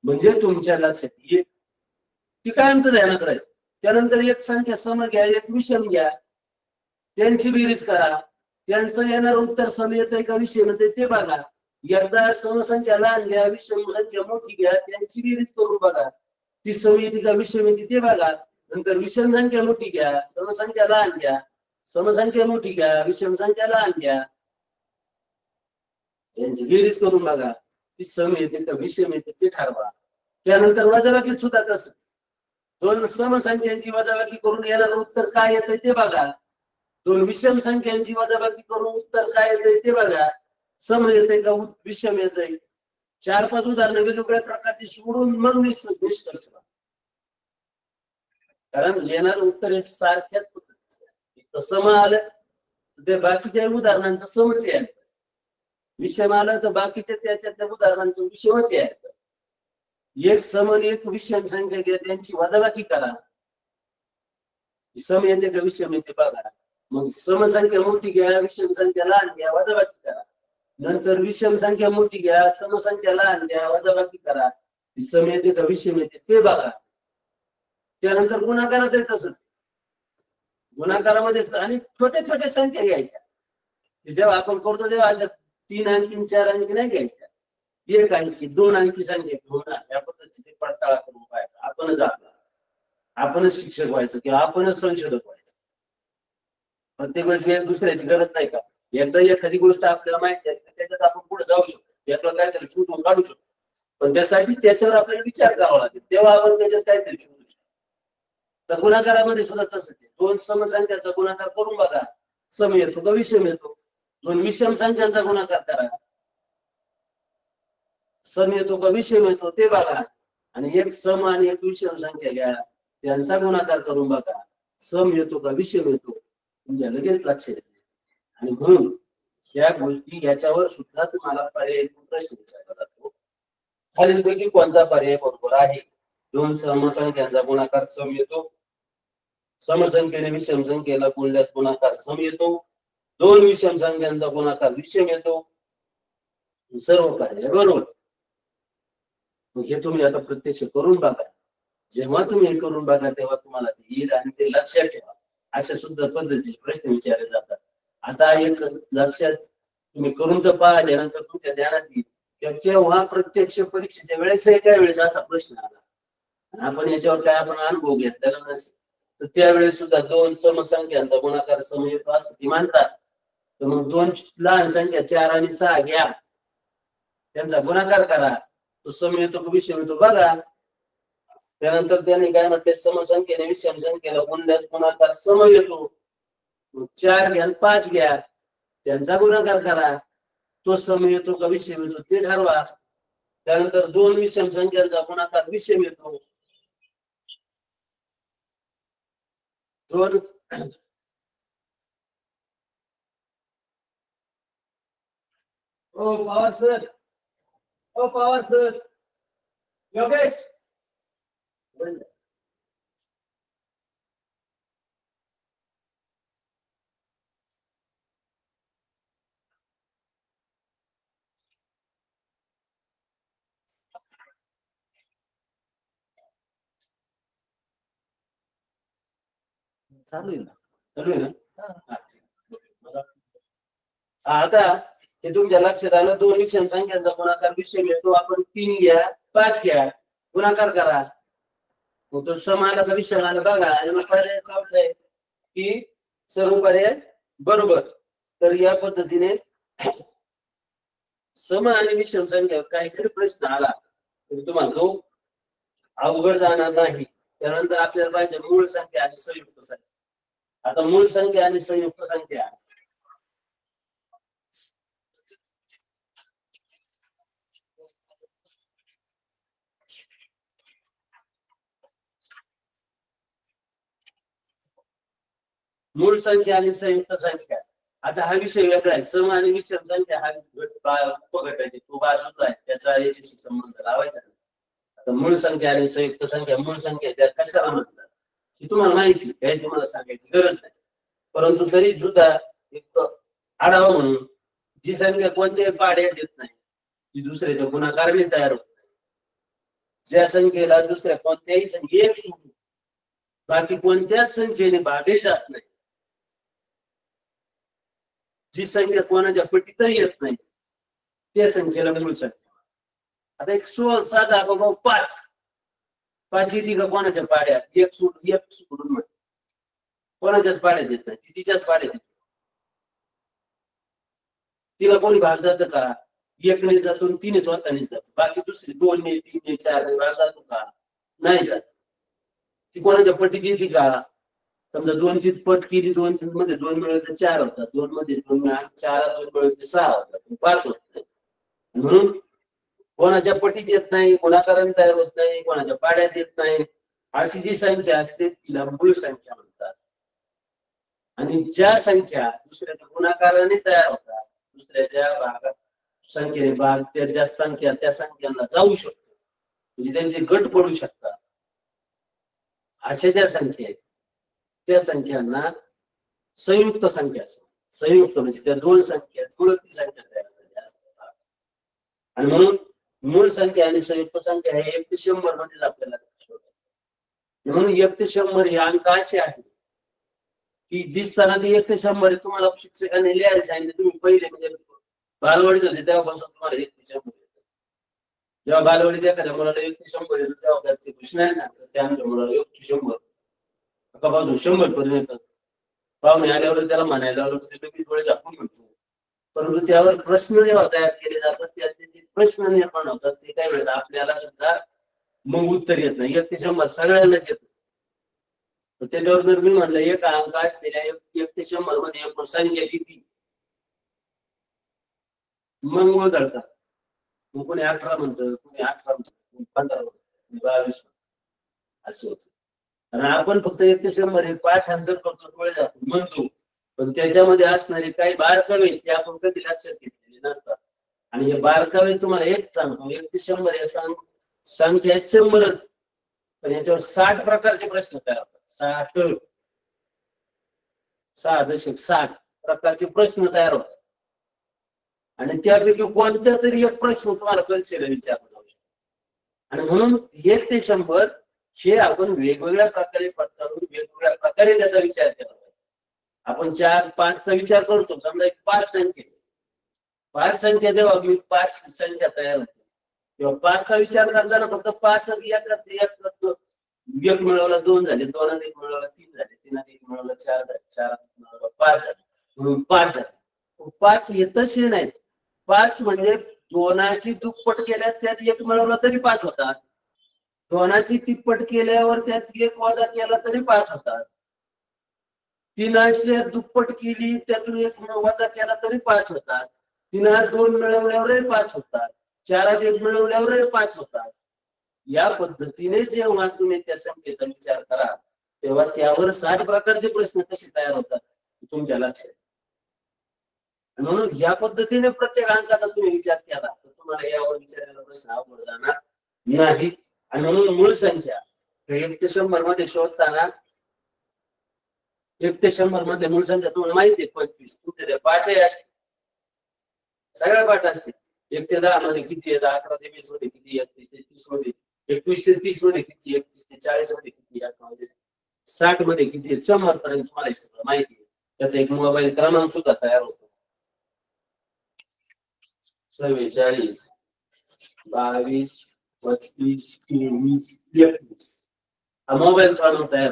म्हणजे तुमच्या लक्षात येईल ती कायमचं ध्यानात राहील त्यानंतर एक संख्या सम घ्या एक विषम घ्या त्यांची बेरीज करा त्यांचं येणार उत्तर सम येते का विषम येते ते बघा एकदा समसंख्या लहान घ्या विषम संख्या मोठी घ्या त्यांची बेरीज करून बघा ती सम येते का विषम येते ते बघा नंतर विषम संख्या मोठी घ्या समसंख्या लहान घ्या समसंख्या मोठी घ्या विषम संख्या लहान घ्या त्यांची बेरीज करून बघा ती सम येते का विषम येते ते ठरवा त्यानंतर वजाबाकीत सुद्धा तसं दोन समसंख्यांची वजाबाकी करून येणारं उत्तर काय येतंय ते बघा दोन विषम संख्यांची वजाबाकी करून उत्तर काय येतंय ते बघा सम येतंय का विषम येतंय 4-5 उदाहरणं वेगवेगळ्या प्रकारची सोडून मग निष्कर्ष कारण येणारं उत्तर हे सारख्याच पद्धतीचं सम आलं ते बाकीच्या उदाहरणांचं समच आहे विषम आलं तर बाकीच्या त्याच्या उदाहरणांचं विषमच आहे एक सम आणि एक विषम संख्या घ्या त्यांची वजाबाकी करा सम येते का विषम येते बघा मग समसंख्या मोठी घ्या विषम संख्या लहान घ्या वजाबाकी करा नंतर विषम संख्या मोठी घ्या समसंख्या लहान घ्या वजाबाकी करा सम येते का विषम येते ते बघा त्यानंतर गुणाकारात तसंच गुणाकारामध्ये आणि छोट्या छोट्या संख्या घ्यायच्या जेव्हा आपण करतो तेव्हा अशा 3 अंकी 4 अंकी नाही घ्यायच्या 1 अंकी 2 अंकी संख्या घेऊन या पद्धतीने पडताळा करून पाहायचा आपणच शिक्षक व्हायचं किंवा आपणच संशोधक व्हायचं प्रत्येक वेळेस दुसऱ्याची गरज नाही का एकदा एखादी गोष्ट आपल्याला माहिती आहे त्याच्यात आपण पुढे जाऊ शकतो यातलं काहीतरी शोधून काढू शकतो पण त्यासाठी त्याच्यावर आपल्याला विचार करावा लागेल तेव्हा आपण त्याच्यात काहीतरी शोधू शकतो तर गुणाकारामध्ये सुद्धा तसंच आहे दोन समसंख्यांचा गुणाकार करून बघा सम येतो का विषम येतो दोन विषम संख्यांचा गुणाकार करा सम येतो का विषम येतो ते बघा आणि एक सम आणि एक विषम संख्या घ्या त्यांचा गुणाकार करून बघा सम येतो का विषम येतो तुमच्या लगेच लक्ष येते आणि म्हणून ह्या गोष्टी याच्यावर सुद्धा तुम्हाला पर्याय प्रश्न विचारला जातो खालीलपैकी कोणता पर्याय बरोबर आहे दोन समसंख्यांचा गुणाकार सम येतो समसंख्येने विषम संख्येला गुणल्यास गुणाकार सम येतो दोन विषम संख्यांचा गुणाकार विषम येतो सर्व कार्य बरोबर हे तुम्ही आता प्रत्यक्ष करून बघा जेव्हा तुम्ही हे करून बघा तेव्हा तुम्हाला ते येईल आणि ते लक्षात ठेवा अशा सुद्धा पद्धतीचे प्रश्न विचारले जातात आता एक लक्षात तुम्ही करून तर पाहिल्यानंतर तुमच्या ध्यानात येईल जेव्हा प्रत्यक्ष परीक्षेच्या वेळेस एका वेळेस असा प्रश्न आला आपण याच्यावर काय आपण अनुभव घेतलेला नसेल तर त्यावेळेस सुद्धा दोन समसंख्यांचा गुणाकार सम येतो असं ती मानतात तर मग दोन लहान संख्या 4 आणि 6 घ्या त्यांचा गुणाकार करा तो सम येतो का विषम येतो बघा त्यानंतर त्यांनी काय म्हटले समसंख्येने विषम संख्येला गुणल्यास गुणाकार सम येतो 4 घ्या 5 घ्या त्यांचा गुणाकार करा तो सम येतो का विषम येतो ते ठरवा त्यानंतर दोन विषम संख्यांचा गुणाकार विषम येतो दोन पवार सर योगेश चालू आहे ना आता हे तुमच्या लक्षात आलं. दोन विषम संख्यांचा गुणाकार विषय मिळतो. आपण 3 घ्या 5 घ्या गुणाकार करा, मग तो सम आला का विषम आला बघा. आणि मग पर्याय चौथा आहे की सर्व पर्याय बरोबर. तर या पद्धतीने सम आणि विषम संख्येवर काहीतरी प्रश्न आला तर तुम्हाला तो अवघड जाणार नाही. त्यानंतर आपल्याला पाहिजे मूळ संख्या आणि संयुक्त संख्या. आता मूळ संख्या आणि संयुक्त संख्या मूळ संख्या आणि संयुक्त संख्या. आता हा विषय वेगळा आहे. सम आणि विषम संख्या हा उपगट आहे, तो बाजूचा आहे, त्याचा याच्याशी संबंध लावायचा नाही. आता मूळ संख्या आणि संयुक्त संख्या. मूळ संख्या त्या कशाला म्हणतात ही तुम्हाला माहिती आहे, तुम्हाला सांगायची गरज नाही. परंतु तरी सुद्धा एक आढावा म्हणून जी संख्या कोणत्याही पाड्या देत नाही, जी दुसऱ्याच्या गुणाकाराने तयार होत नाही, ज्या संख्येला दुसऱ्या कोणत्याही संख्ये एक सोडून बाकी कोणत्याच संख्येने भागही जात नाही, जी संख्या कोणाच्या पटीतही येत नाही, त्या संख्येला मूळ संख्या. आता एक साधा बाबा 5 येते का कोणाच्या पाड्यात? एक सोडून म्हण कोणाच्याच पाड्यात येत नाही, ती तिच्याच पाड्यात येते. तिला कोणी भाग जातं का? एकने जातो, 3 स्वतःने जातो, बाकी दुसरी 2 ने 3 ने 4 ने भाग जातो का? नाही जात. ती कोणाच्या पटीत येते का? समजा 2ची पट केली, 2 मध्ये 2 मिळवले तर 4 होतात, 2 मध्ये 2 मिळाले 4, 2 मिळवले 6 होतात, 5 होत नाही. म्हणून कोणाच्या पटीत येत नाही, गुणाकाराने तयार होत नाही, कोणाच्या पाड्यात येत नाही, अशी जी संख्या असते तिला मूळ संख्या म्हणतात. आणि ज्या संख्या दुसऱ्याच्या गुणाकाराने तयार होतात, दुसऱ्याच्या भागात संख्येने भाग त्या संख्या त्या संख्यांना जाऊ शकतो, म्हणजे त्यांचे गट पडू शकतात. अशा ज्या संख्या आहेत त्या संख्यांना संयुक्त संख्या असतात. संयुक्त म्हणजे त्या दोन संख्या मिळून ती संख्या तयार झाली असतात. आणि म्हणून मूळ संख्या आणि संयुक्त संख्या हे 1 ते 100 मध्येच आपल्याला शोधायचं. म्हणून 1 ते 100 हे अंक असे आहे की दिसताना ते 1 ते 100 तुम्हाला शिक्षकाने लिहायला सांगितलं. तुम्ही पहिले म्हणजे बालवाडीत होते तेव्हापासून तुम्हाला 1 ते 100 येतं. जेव्हा बालवाडीत एखाद्या मुलाला 1 ते 100 येतं तेव्हा ते घोषणा सांगतात त्या आमच्या मुलाला 1 ते 100 बाजू 100 पर्यंत. पाहुणे आल्यावर त्याला म्हणायला लागलं ते लगेच डोळे झाकून म्हणतो. परंतु त्यावर प्रश्न जेव्हा तयार केले जातात त्याचे जे प्रश्न निर्माण होतात ते काही वेळेस आपल्याला सुद्धा मग उत्तर येत नाही. 1 ते 100 सगळ्यांनाच येतं. त्याच्यावर जर मी म्हणलं एक अंक असलेल्या 1 ते 100 मध्ये एकूण संख्या किती, मग मूळ धरतात. मग कोणी 18 म्हणतं, कोणी 18 म्हणतं, कोणी 15 म्हणतं, कोणी 22 म्हणतं, असं होतं. आणि आपण फक्त 1 ते 100 हे पाठांतर करतो, डोळे झाकून म्हणतो, पण त्याच्यामध्ये असणारे काही बारकावे ते आपण कधी लक्षात घेतलेले नसतात. आणि हे बारकावे तुम्हाला एक सांगतो, 1 ते 100 या संख्या 100च, पण याच्यावर 60 प्रकारचे प्रश्न तयार होतात. 60 प्रकारचे प्रश्न तयार होतात. आणि त्यापैकी कोणत्या तरी एक प्रश्न तुम्हाला परीक्षेला विचारला जाऊ शकतो. आणि म्हणून 1 ते 100 हे आपण वेगवेगळ्या प्रकारे पडताळून वेगवेगळ्या प्रकारे त्याचा विचार केला पाहिजे. आपण 4, 5चा विचार करतो. समजा एक 5 संख्या जेव्हा मी 5 संख्या तयार होते तेव्हा 5चा विचार करताना फक्त 5 एक मिळवला 2 झाले, 2 अधिक मिळवला 3 झाले, 3 अधिक मिळवला 4 झाले, 4 अधिक मिळवला 5 झाले, म्हणून 5 झाले. 5 येतच नाही. 5 म्हणजे 2ची दुप्पट केल्यास त्यात 1 मिळवला तरी 5 होतात. 2ची तिप्पट केल्यावर त्यात 1 वजा केला तरी 5 होतात. 3ची दुप्पट केली त्यातून 1 वजा केला तरी 5 होतात. 3 2 मिळवल्यावरही 5 होतात. 4 1 मिळवल्यावरही 5 होतात. या पद्धतीने जेव्हा तुम्ही त्या संख्येचा विचार करा तेव्हा त्यावर 60 प्रकारचे प्रश्न कसे तयार होतात तुमच्या लक्षात. म्हणून या पद्धतीने प्रत्येक अंकाचा तुम्ही विचार केला तर तुम्हाला यावर विचारलेला प्रश्न अवघड जाणार नाही. आणि म्हणून मूळ संख्या 1 ते 100 मध्ये शोधताना 1 ते 100 मध्ये मूळ संख्या तुम्हाला माहिती आहे 25. तुमचे पाठही असते, सगळ्या पाठ असते. 1 ते 10 मध्ये किती येतात, 11 ते 20 मध्ये किती, 31 ते 30 मध्ये, 21 ते 30 मध्ये किती, 31 ते 40 मध्ये किती, 60 मध्ये किती, 100 पर्यंत तुम्हाला सगळं माहिती आहे. त्याचा एक मोबाईल क्रमांक सुद्धा तयार होतो. 44, 22, 35, 23, 31. हा मोबाईल क्रमांक आहे.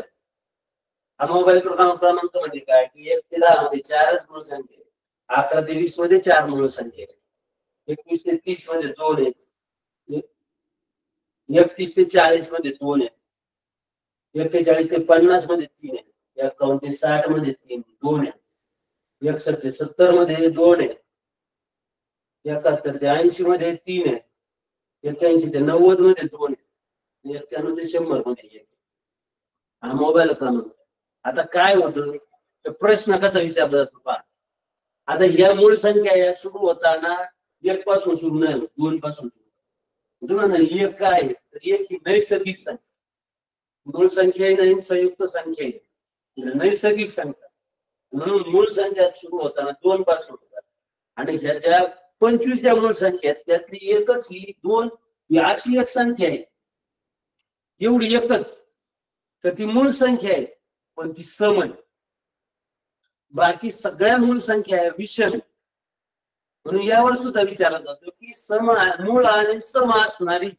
हा मोबाईल क्रमांक म्हणजे काय की 1 ते 10 मध्ये 4च मूळ संख्या आहे. 11 ते 20 मध्ये 4 मूळ संख्या आहे. 21 ते 30 मध्ये 2 आहे. 31 ते 40 मध्ये 2 आहे. 41 ते 50 मध्ये 3 आहे. 51 ते 60 मध्ये 2 आहे. 61 ते 70 मध्ये 2 आहे. 71 ते 80 मध्ये 3 आहे. 81 ते 90 मध्ये 2 आहे. 91 ते 100 मध्ये 1. हा मोबाईल क्रमांक. आता काय होतं प्रश्न कसा विचारला जातो पहा. आता या मूळ संख्या या सुरू होताना 1 पासून सुरू नाही, 2 पासून सुरू. तुम्हाला 1 काय तर 1 ही नैसर्गिक संख्या. मूळ संख्या नाही, संयुक्त संख्या आहे, नैसर्गिक संख्या. म्हणून मूळ संख्या सुरू होताना 2 पासून होतात. आणि ह्या ज्या 25 ज्या मूळ संख्या आहेत त्यातली एकच ही 2 ही अशी एक संख्या आहे, एवढी एकच तर ती मूळ संख्या आहे, पण ती सम आहे. बाकी सगळ्या मूळ संख्या आहे विषम. म्हणून यावर सुद्धा विचारला जातो की सम मूळ आणि सम असणारी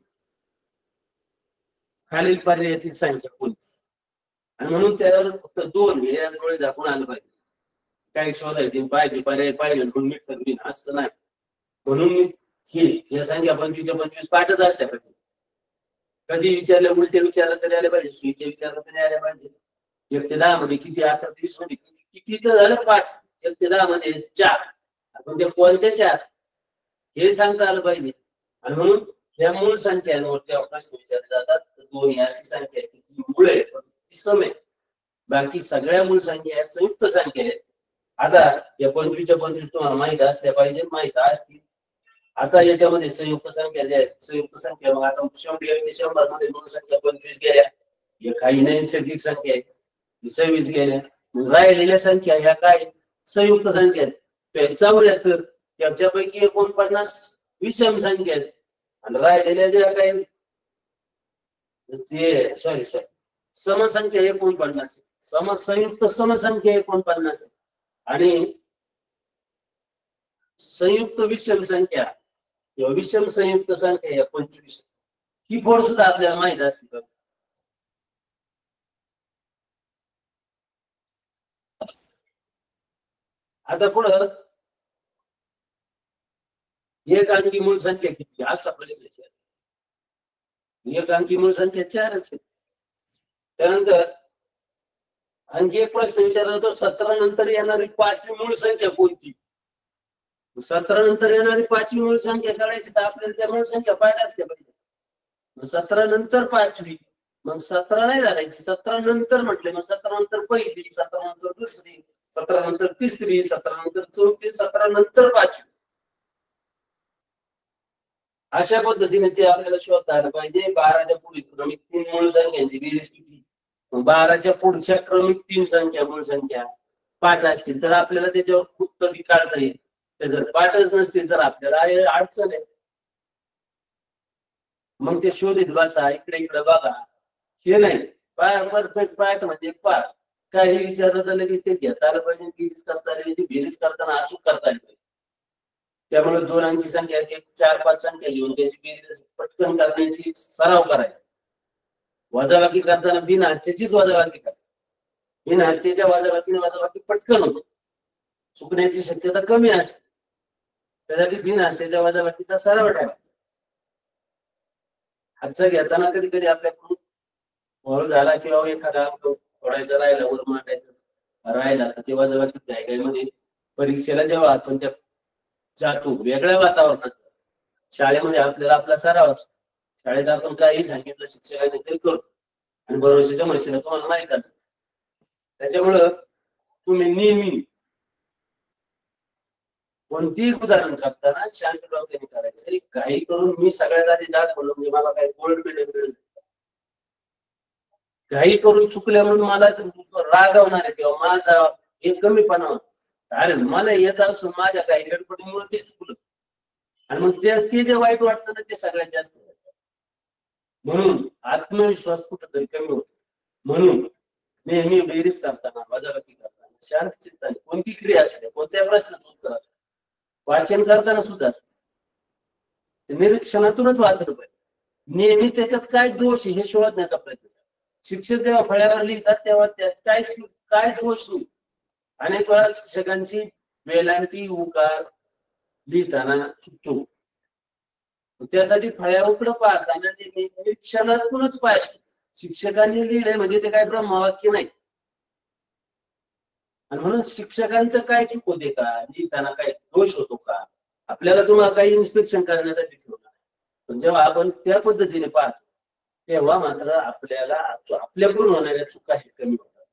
खालील पर्यायातील संख्या कोणती. आणि म्हणून त्यावर फक्त 2 हे डोळे झाकून आलं पाहिजे. काही शोधायचे पाहिजे पर्याय पाहिजे म्हणून मी ठरवीन असं नाही. म्हणून मी हे संख्या 25च्या 25 पाठच असल्या पाहिजे. कधी विचारले उलटे विचारलं तरी आले पाहिजे, सुईचे विचारलं तरी आले पाहिजे. 1 ते 10 मध्ये किती, 11 ते 20 मध्ये किती तर झालं पाठ. 1 ते 10 मध्ये 4. आपण ते कोणत्या 4 हे सांगता आलं पाहिजे. आणि म्हणून या मूळ संख्यांवर प्रश्न विचारले जातात. 2 ही अशी संख्या आहे की मूळ आहे पण ती सम आहे. बाकी सगळ्या मूळ संख्या या संयुक्त संख्या आहेत. आता या 25च्या 25 तुम्हाला माहित असल्या पाहिजे, माहित असतील. आता याच्यामध्ये संयुक्त संख्या ज्या आहेत, संयुक्त संख्या मग आता 100 ते 100 मध्ये मूळ संख्या 25 गेल्या. हे काही नैसर्गिक संख्या आहे, 26 गेल्या. राहिलेल्या संख्या ह्या काय संयुक्त संख्या आहेत. 74 त्याच्यापैकी 49 विषम संख्या आहेत. आणि राहिलेल्या ज्या काही ते समसंख्या 49, समसंयुक्त समसंख्या 49 आणि संयुक्त विषम संख्या किंवा विषम संयुक्त संख्या या 25. ही फोड सुद्धा आपल्याला माहित असते. आता पुढं एक अंकी मूळ संख्या किती असा प्रश्न आहे. एक अंकी मूळ संख्या 4च आहे. त्यानंतर आणखी एक प्रश्न विचारला जातो 17 नंतर येणारी 5वी मूळ संख्या कोणती. 17 नंतर येणारी 5वी मूळ संख्या काढायची तर आपल्याला त्या मूळ संख्या पाठ असल्या पाहिजे. 17 नंतर 5वी, मग 17 नाही झाडायची. 17 नंतर म्हटले मग 17 नंतर पहिली, 17 नंतर दुसरी, 17 नंतर तिसरी, 17 नंतर चौथी, 17 नंतर 5वी. अशा पद्धतीने ते आपल्याला शोधता आलं पाहिजे. 12च्या पुढे क्रमिक 3 मूळ संख्यांची बेरीज किती. 12च्या पुढच्या क्रमिक 3 संख्या मूळ संख्या पाठ असतील तर आपल्याला त्याच्यावर खूप कमी काढता येईल. ते जर पाठच नसतील तर आपल्याला अडचण आहे. मग ते शोधित बसा, इकडे इकडे बघा, हे नाही. परफेक्ट पाठ म्हणजे पाठ. काही विचारलं तर की ते घेता आलं पाहिजे. बेरीज करता आली पाहिजे. बेरीज करताना अचूक करता आली पाहिजे. त्यामुळे 2 अंकी संख्या 4-5 संख्या घेऊन त्यांची बेरीज पटकन करण्याची सराव करायचा. वजाबाकी करताना बिनहाच्याचीच वजाबाकी करा. बिनहाच्याच्या वजाबाकीने वजाबाकी पटकन होतो, चुकण्याची शक्यता कमी असते. त्यासाठी बिनहाच्याच्या वजाबाकीचा सराव ठेवायचा. हातचा घेताना कधी कधी आपल्याकडून भोळ झाला किंवा एखादा अंक फोडायचा राहिला, वर मांडायचा राहिला तर ते वजाबाकी घाईघाईमध्ये परीक्षेला जेव्हा आपण त्या जातो वेगळ्या वातावरणात. शाळेमध्ये आपल्याला आपला सराव असतो. शाळेत आपण काही सांगितलं शिक्षकाने ते करतो आणि भरोशाच्या मशीला तुम्हाला माहित असतं. त्याच्यामुळं तुम्ही नेहमी कोणतीही उदाहरण करताना शांत डोक्याने करायचं. घाई करून मी सगळ्यात आधी दाखवलं म्हणजे मला काही गोल्ड मेडल मिळेल, घाई करून चुकल्या म्हणून मला रागवणार आहे किंवा माझा हे कमीपणा होता. अरे मला येत असून माझ्या काही गडबडीमुळे ते चुकलं आणि मग ते जे वाईट वाटतं ना ते सगळ्यात जास्त. म्हणून आत्मविश्वास कुठेतरी कमी होतो. म्हणून नेहमी बेरीज करताना वजाबाकी करताना शांत चित्ताने कोणती क्रिया असू द्या, कोणत्या प्रश्नाचं उत्तर असू, वाचन करताना सुद्धा निरीक्षणातूनच वाचलं पाहिजे. नेहमी त्याच्यात काय दोष आहे हे शोधण्याचा प्रयत्न करा. शिक्षक जेव्हा फळ्यावर लिहितात तेव्हा त्यात काय काय दोष नाही. अनेक वेळा शिक्षकांची वेलांटी उकार लिहिताना चुकतो. त्यासाठी फळ्या उकडं पाहताना निरीक्षणातूनच पाहायचं. शिक्षकांनी लिहिले म्हणजे ते काय ब्रह्मवाक्य नाही. आणि म्हणून शिक्षकांचं काय चूक होते का, लिहिताना काय दोष होतो का, आपल्याला तुम्हाला काही इन्स्पेक्शन करण्यासाठी ठेवणार. पण जेव्हा आपण त्या पद्धतीने पाहतो तेव्हा मात्र आपल्याला आपल्याकडून होणाऱ्या चुका हे कमी होतात.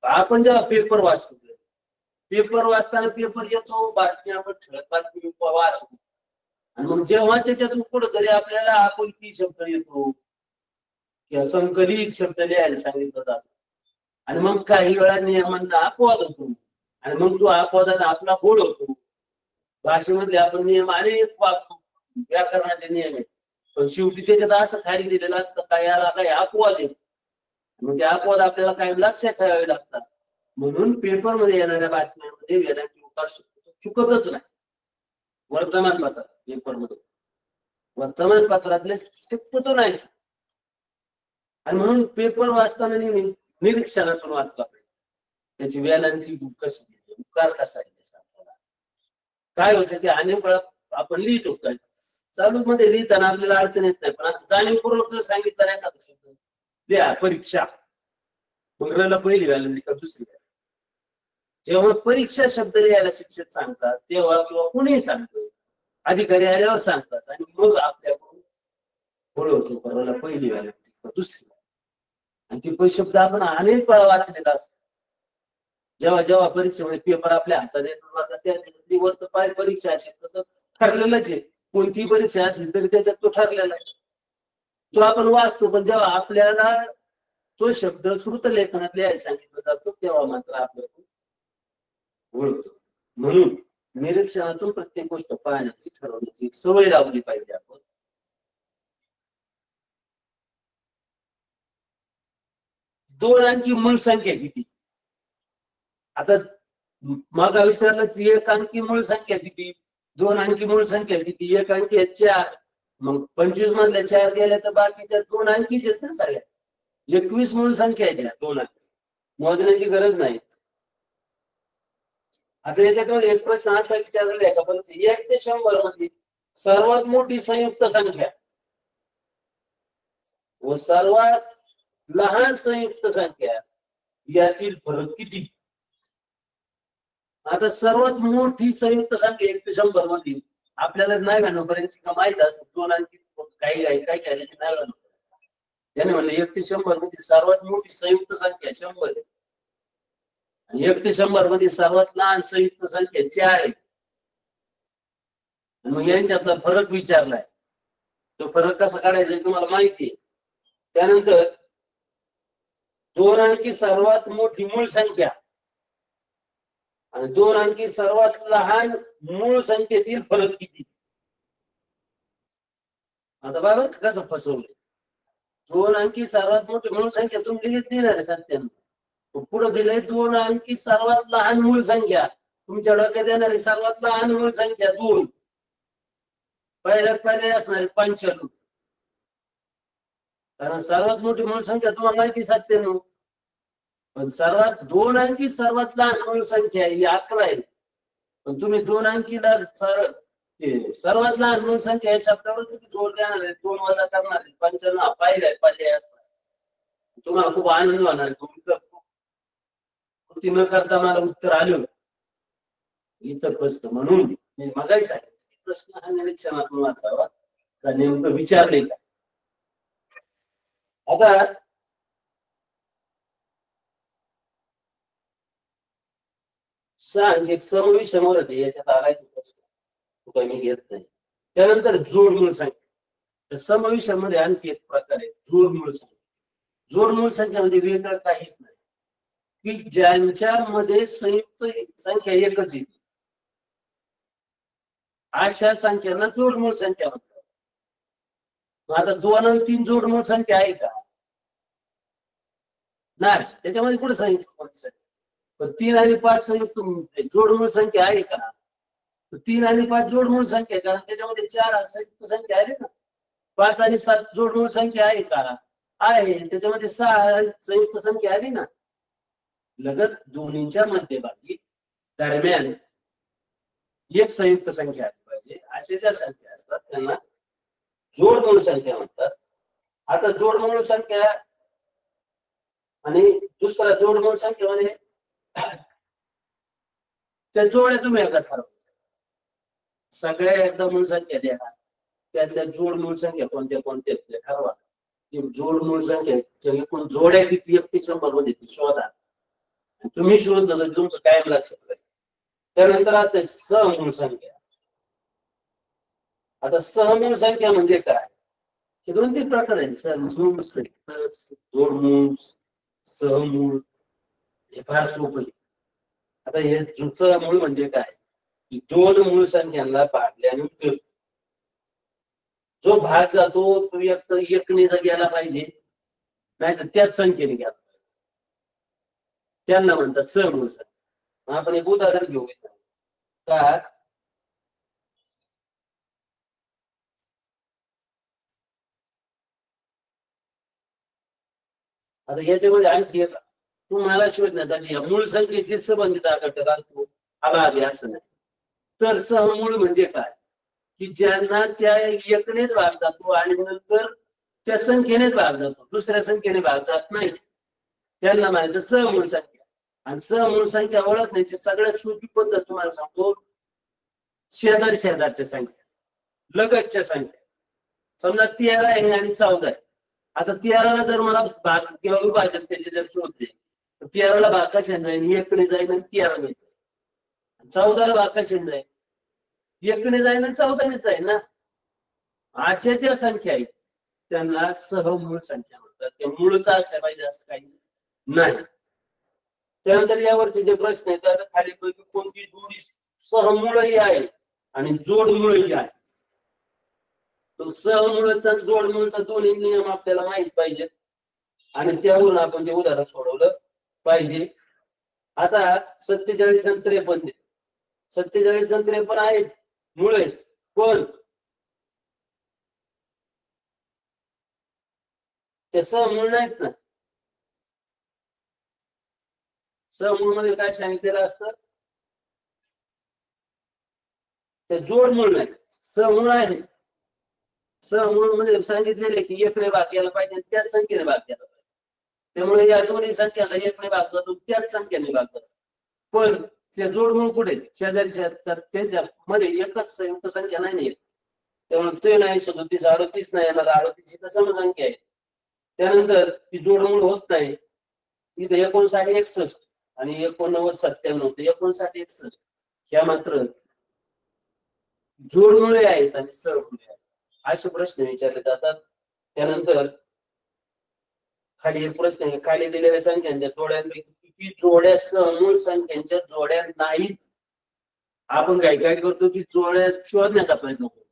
आपण जेव्हा पेपर वाचतो, पेपर वाचताना पेपर येतो, बातमी आपण ठळक बातमी वाचतो, आणि मग जेव्हा त्याच्यातून कुठंतरी आपल्याला आपुलकी शब्द येतो किंवा संकलित शब्द लिहायला सांगितलं जातं, आणि मग काही वेळा नियमांना अपवाद होतो, आणि मग तो अपवादात आपला गोड होतो. भाषेमधले आपण नियम अनेक व्याकरणाचे नियम आहेत, पण शेवटी त्याच्यात असं खाली दिलेलं असतं काय याला काही अपवाद आहे, मग ते अपवाद आपल्याला काही लक्षात ठेवावे लागतात. म्हणून पेपरमध्ये येणाऱ्या बातम्यांमध्ये वेलांटी उकार चुकतच नाही. वर्तमानपत्रात पेपरमध्ये वर्तमानपत्रातले शक्यतो नाही. आणि म्हणून पेपर वाचताना नेहमी निरीक्षणातून वाचला पाहिजे. त्याची वेलांटी कशी दिली, उकार कसा आहे, काय होतं की अनेक वेळा आपण लिहितो काय चालू मध्ये लिहिताना आपल्याला अडचण येत नाही, पण असं जाणीवपूर्वक जर सांगितलं नाही का शब्द लिहा परीक्षा, मग पहिली वेलांटी का दुसरी वेळ, जेव्हा परीक्षा शब्द लिहायला शिक्षक सांगतात तेव्हा किंवा कुणीही सांगतो, अधिकारी आल्यावर सांगतात, आणि मग आपल्याकडून बोलवतो परवाला पहिली वेलांटी किंवा दुसरी, आणि ती शब्द आपण अनेक वेळा वाचलेला असतो. जेव्हा जेव्हा परीक्षेमध्ये पेपर आपल्या हातात येतात त्या पाय परीक्षा असेल तर ठरलेलंच आहे. कोणतीही परीक्षा असली तरी त्याच्यात तो ठरलेला आहे, तो आपण वाचतो. पण जेव्हा आपल्याला तो शब्द श्रुत लेखनात लिहायला सांगितला जातो तेव्हा मात्र आपल्याला ओळखतो. म्हणून निरीक्षणातून प्रत्येक गोष्ट पाहण्याची ठरवण्याची सवय लावली पाहिजे आपण. दोन अंकी मूळ संख्या किती, आता मग विचारलं एक अंकी मूळ संख्या किती, दोन अंकी मूळ संख्या किती, एक अंकी 4, मग 25 मधल्या 4 गेल्या तर बाकीच्या दोन अंकीच आहेत ना सगळ्या. 21 मूळ संख्या आहेत दोन अंकी, मोजण्याची गरज नाही. आता याच्यात एक प्रश्न असा विचारलेला आहे का, पण 1 ते 100 मध्ये सर्वात मोठी संयुक्त संख्या व सर्वात लहान संयुक्त संख्या यातील फरक किती. आता सर्वात मोठी संयुक्त संख्या 1 ते 100 मध्ये आपल्याला नाही घालण्यापर्यंत माहित असतं, दोन अंकी काही काय नाही घालणं. त्याने म्हणलं 1 ते 100 मध्ये सर्वात मोठी संयुक्त संख्या 100 आहे, आणि 1 ते 100 मध्ये सर्वात लहान संयुक्त संख्या 4 आहे. मग यांच्यातला फरक विचारलाय, तो फरक कसा काढायचा तुम्हाला माहिती आहे. त्यानंतर दोन अंकी सर्वात मोठी मूळ संख्या आणि दोन अंकी सर्वात लहान मूळ संख्येतील फरक किती. आता बघा कसं फसवलं. दोन अंकी सर्वात मोठी मूळ संख्या तुम्ही लगेच लिहिणार आहे 97, पुढे दिले दोन अंकी सर्वात लहान मूळ संख्या, तुमच्या डोक्यात येणारी सर्वात लहान मूळ संख्या 2, पहिल्यात पर्याय असणार 95, कारण सर्वात मोठी मूळ संख्या तुम्हाला माहिती 97, पण सर्वात दोन अंकी सर्वात लहान मूळ संख्या ही 11 आहे. पण तुम्ही दोन अंकीला सर्वात लहान मूळ संख्या या शब्दावर तुम्ही जोड देणार आहे, 2 वजा करणार आहे, 95 पाहिजे पर्याय असणार, तुम्हाला खूप आनंद होणार आहे. कृती न करता मला उत्तर आलं इथं प्रश्न. म्हणून मी मगाही सांगितलं प्रश्न हा निरीक्षणातून वाचावा का नेमकं विचारले का. आता सांग एक समविषमवर होते, याच्यात आलाय प्रश्न तो मी घेत नाही. त्यानंतर जोड मूळ संख्या, समविषयामध्ये आणखी एक प्रकार आहे जोड मूळ संख्या. जोड मूळ संख्या म्हणजे वेगळं काहीच नाही की ज्यांच्यामध्ये संयुक्त संख्या एकच येते अशा संख्यांना जोड मूळ संख्या म्हणतात. आता 2 आणि 3 जोड मूळ संख्या आहे का, नाही, त्याच्यामध्ये कुठे संयुक्त मूळ संख्या. पण 3 आणि 5 संयुक्त जोड मूळ संख्या आहे का, 3 आणि 5 जोडमूळ संख्या, कारण त्याच्यामध्ये 4 संयुक्त संख्या आली ना. 5 आणि 7 जोडमूळ संख्या आहे का? आहे. त्याच्यामध्ये 6 संयुक्त संख्या आली ना. लगत दोन्हींच्या मध्यभागी दरम्यान एक संयुक्त संख्या आली पाहिजे. अशा ज्या संख्या असतात त्यांना जोडमूळ संख्या म्हणतात. आता जोडमूळ संख्या आणि दुसरा जोडमूळ संख्या म्हणजे त्या जोड्या तुम्ही एकदा ठरवायच्या. सगळ्या एकदा मूळ संख्या द्या, त्यातल्या जोडमूळ संख्या कोणत्या कोणत्या ते ठरवा. जोडमूळ संख्या एकूण जोड्या किती 100 मध्ये शोधा. तुम्ही शोधलं तर तुमचं कायम लक्षात राहील. त्यानंतर असते सहमूळ संख्या. आता सहमूळ संख्या म्हणजे काय? हे 2-3 प्रकार आहेत. सहमूळ, जोडमूळ, सहमूळ. हे फार सोपं आहे. आता हे सहमूळ म्हणजे काय? की 2 मूळ संख्यांना भागल्यानंतर जो भाग जातो तो एकने गेला पाहिजे, नाही तर त्याच संख्येने गेला पाहिजे. त्यांना म्हणतात सहमूळ संख्या. आपण एक उदाहरण घेऊ इथं का. आता याच्यामध्ये आणखी एक तुम्हाला शोधण्यासाठी मूळ संख्येशी संबंधित घटक असतो, आभावी असं नाही. तर सहमूळ म्हणजे काय? की ज्यांना त्या एकनेच भाग जातो आणि नंतर त्या संख्येनेच भाग जातो, दुसऱ्या संख्येने भाग जात नाही, त्यांना म्हणायचं सहमूळ संख्या. आणि सहमूळ संख्या ओळखण्याची सगळ्यात सोपी पद्धत तुम्हाला सांगतो. शेजारच्या संख्या, लगतच्या संख्या. समजा 13 आहे आणि 14 आहे. आता 13ला जर मला भाग किंवा विभाजन त्याचे जर शोधले तर 13ला भाग कशाने जाईल? एकने जाईल आणि 13 ने जाईल. 14ला भाग कशाने जाईल? एकने जाईल आणि 14ने जाईल ना. अशा ज्या संख्या आहेत त्यांना सहमूळ संख्या म्हणतात. ते मूळच असल्या पाहिजे असं काही नाही. त्यानंतर यावरचे जे प्रश्न आहेत त्यात खालीपैकी कोणती जोडी सहमूळही आहे आणि जोडमूळही आहे. तो सहमूळचा जोडमूळचा दोन्ही नियम आपल्याला माहित पाहिजेत आणि त्यावरून आपण ते उदाहरण सोडवलं पाहिजे. आता 47 आणि 53. 47 आणि 53 आहेत मूळ आहेत, पण ते सहमूळ नाहीत ना. सहमूळ मध्ये काय सांगितलेलं असतं? ते जोडमूळ नाही, सहमूळ आहे. सहमूळ मध्ये सांगितलेले की एकने भाग केला पाहिजे, त्याच संख्येने भाग केला पाहिजे. त्यामुळे या दोन्ही संख्याला एकने भाग जातो, त्याच संख्येने भाग जातो. पण त्या जोडमूळ कुठे? शेजारी त्यांच्या मध्ये एकच संयुक्त संख्या नाही. त्यामुळे ते नाही 37, 38 नाही येणार. 38 ही तर समसंख्या आहे. त्यानंतर ती जोडमूळ होत नाही. इथे 59, 61 आणि 89, 97 ते 59, 61 ह्या मात्र जोडमुळे आहेत आणि सहमुळे आहेत. असे प्रश्न विचारले जातात. त्यानंतर खाली एक प्रश्न आहे, खाली दिलेल्या संख्यांच्या जोड्यांपैकी किती जोड्या सहमूळ संख्यांच्या जोड्या नाहीत? आपण काय काय करतो की जोड्या शोधण्याचा प्रयत्न करतो.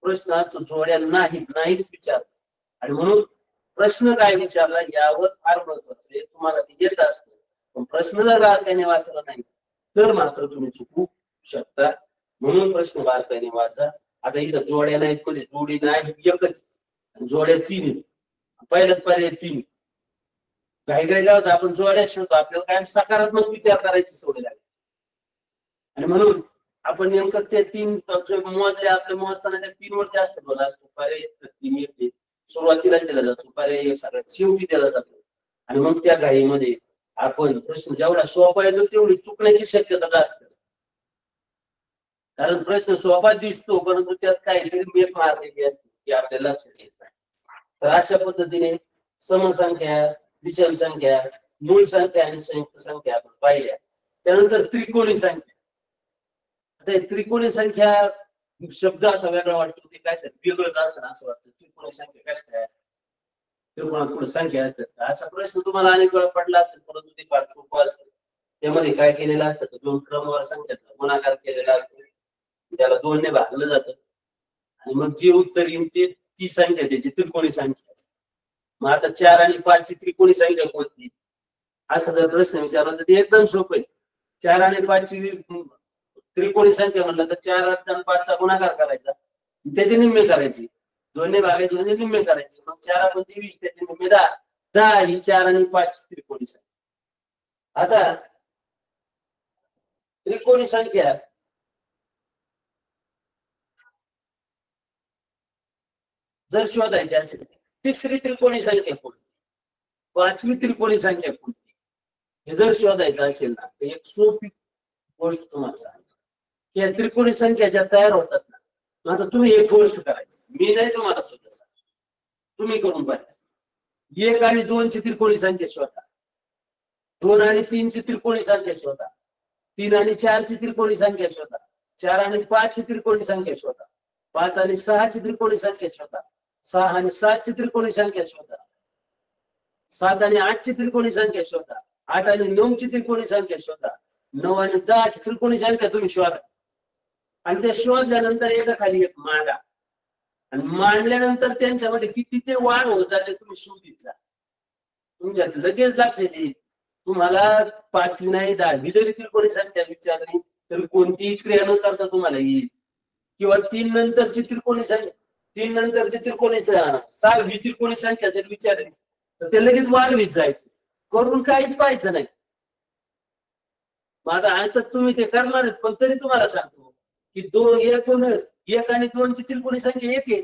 प्रश्न असतो जोड्या नाहीत विचार. आणि म्हणून प्रश्न काय विचारला यावर फार महत्वाचं आहे. तुम्हाला ते येत असतं, पण प्रश्न जर बारकाईने वाचला नाही तर मात्र तुम्ही चुकू शकता. म्हणून प्रश्न बारकाईने वाचा. आता इथं जोड्या नाहीत म्हणजे जोडी नाही एकच, जोड्या 3. पहिल्याच पर्याय 3. घाई होता आपण जोड्या शोधतो, आपल्याला काय सकारात्मक विचार करायची सवय लागली. आणि म्हणून आपण नेमकं ते 3 मोजले. आपल्या मोजताना त्या 3 वर जास्त भर असतो. पर्याय 3 येते, सुरुवातीला दिला जातो, पर्याय सगळ्यात शेवटी दिला जातो. आणि मग त्या घाईमध्ये आपण प्रश्न जेवढा सोपा येतो तेवढी चुकण्याची शक्यता जास्त असते. कारण प्रश्न सोपा दिसतो परंतु त्यात काहीतरी मेक मारलेली असते की आपल्या लक्षात येत नाही. तर अशा पद्धतीने समसंख्या, विषम संख्या, मूळ संख्या आणि संयुक्त संख्या आपण पाहिल्या. त्यानंतर त्रिकोणी संख्या. आता त्रिकोणी संख्या शब्द असा वेगळा वाटतो, ते काय तर वेगळंच असं वाटतं. त्रिकोणी संख्या कशा काय? त्रिकोणात पुढे संख्या असतात असा प्रश्न तुम्हाला अनेक वेळा पडला असेल, परंतु ते फार सोपं असतं. त्यामध्ये काय केलेलं असतं तर 2 क्रमवार संख्याचा गुणाकार केलेला असतो, त्याला 2 ने भागलं जातं आणि मग जे उत्तर येईल ते ती संख्या त्याची त्रिकोणी संख्या असते. मग आता 4 आणि 5 ची त्रिकोणी संख्या कोणती असा जर प्रश्न विचारला तर ते एकदम सोपं आहे. 4 आणि 5 ची त्रिकोणी संख्या म्हणलं तर 4 आणि 5चा गुणाकार करायचा, त्याचे निम्मे करायचे, 2ने भागायचे म्हणजे निम्मे करायचे, मग 4 आपण 23, त्याचे निम्मे 10, 10 ही 4 आणि 5 त्रिकोणी संख्या. आता त्रिकोणी संख्या जर शोधायची असेल, तिसरी त्रिकोणी संख्या कोणती, 5वी त्रिकोणी संख्या कोणती, हे जर शोधायचं असेल ना, तर एक सोपी गोष्ट तुम्हाला सांगतो. या त्रिकोणी संख्या ज्या तयार होतात ना, आता तुम्ही एक गोष्ट करायची, मी नाही तुम्हाला सुद्धा सांग, तुम्ही करून पाहिजे. 1 आणि 2 ची त्रिकोणी संख्या शोधा, 2 आणि 3 ची त्रिकोणी संख्या शोधा, 3 आणि 4 ची त्रिकोणी संख्या शोधा, 4 आणि 5 ची त्रिकोणी संख्या शोधा, 5 आणि 6 ची त्रिकोणी संख्या शोधा, 6 आणि 7 ची त्रिकोणी संख्या शोधा, 7 आणि 8 ची त्रिकोणी संख्या शोधा, 8 आणि 9 ची त्रिकोणी संख्या शोधा, 9 आणि 10 ची त्रिकोणी संख्या तुम्ही शोधा. आणि ते शोधल्यानंतर एका खाली एक मांडा, आणि मांडल्यानंतर त्यांच्यामध्ये किती ते वाढ होत जाते तुम्ही शोधित जा. तुमच्यात लगेच लक्षात येईल. तुम्हाला 5वी नाही 10वी जरी त्रिकोणी संख्या विचारली तर कोणतीही क्रिया न करता तुम्हाला येईल. किंवा 3 नंतरची त्रिकोणी संख्या, 3 नंतरची त्रिकोणी 6वी त्रिकोणी संख्या जर विचारली तर ते लगेच वाढवीत जायचं, करून काहीच पाहायचं नाही. माझा आता तुम्ही ते करणार आहेत, पण तरी तुम्हाला सांगतो की 1 आणि 2 ची त्रिकोणी संख्या 1 आहे,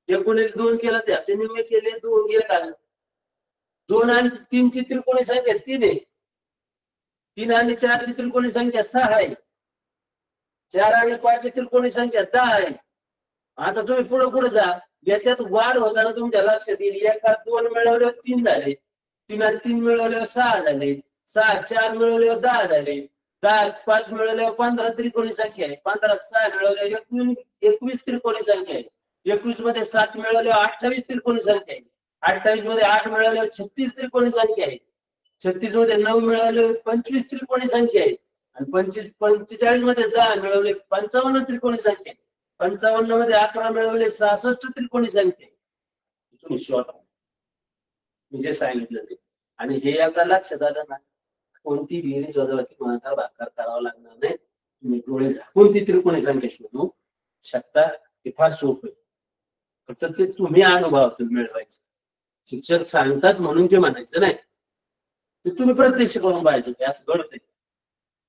1 आणि 2 केलं त्याचे निम्मे केले 2, 1 आलं. 2 आणि 3 ची त्रिकोणी संख्या 3 आहे, 3 आणि 4 ची त्रिकोणी संख्या 6 आहे, 4 आणि 5 ची त्रिकोणी संख्या 10 आहे. आता तुम्ही पुढे पुढे जा, याच्यात वाढ होताना तुमच्या लक्षात येईल, 1 आणि 2 मिळवल्यावर 3 झाले, 3 आणि 3 मिळवल्यावर 6 झाले, 6 4 मिळवल्यावर 10 झाले, 10 5 मिळवल्यावर 15 त्रिकोणी संख्या आहे, 15 6 मिळवल्यावर 21 त्रिकोणी संख्या आहे, 21 मध्ये 7 मिळवल्यावर 28 त्रिकोणी संख्या आहे, 28 मध्ये 8 मिळवल्यावर 36 त्रिकोणी संख्या आहे, 36 मध्ये 9 मिळवल्यावर 25 त्रिकोणी संख्या आहे, आणि 45 मध्ये 10 मिळवले 55 त्रिकोणी संख्या आहे, 55 मध्ये 11 मिळवले 66 त्रिकोणी संख्या आहे. तुम्ही शोधा मी जे सांगितलं ते. आणि हे आता लक्षात आलं ना, कोणती बेरीज वजाबाकी गुणाकार भागाकार करावा लागणार नाही. तुम्ही डोळे झाकून ती त्रिकोणी संख्या शोधू शकता. ते फार सोपं आहे, फक्त ते तुम्ही अनुभवातून मिळवायचं. शिक्षक सांगतात म्हणून ते म्हणायचं नाही, ते तुम्ही प्रत्यक्ष करून पाहायचं की असं घडतंय.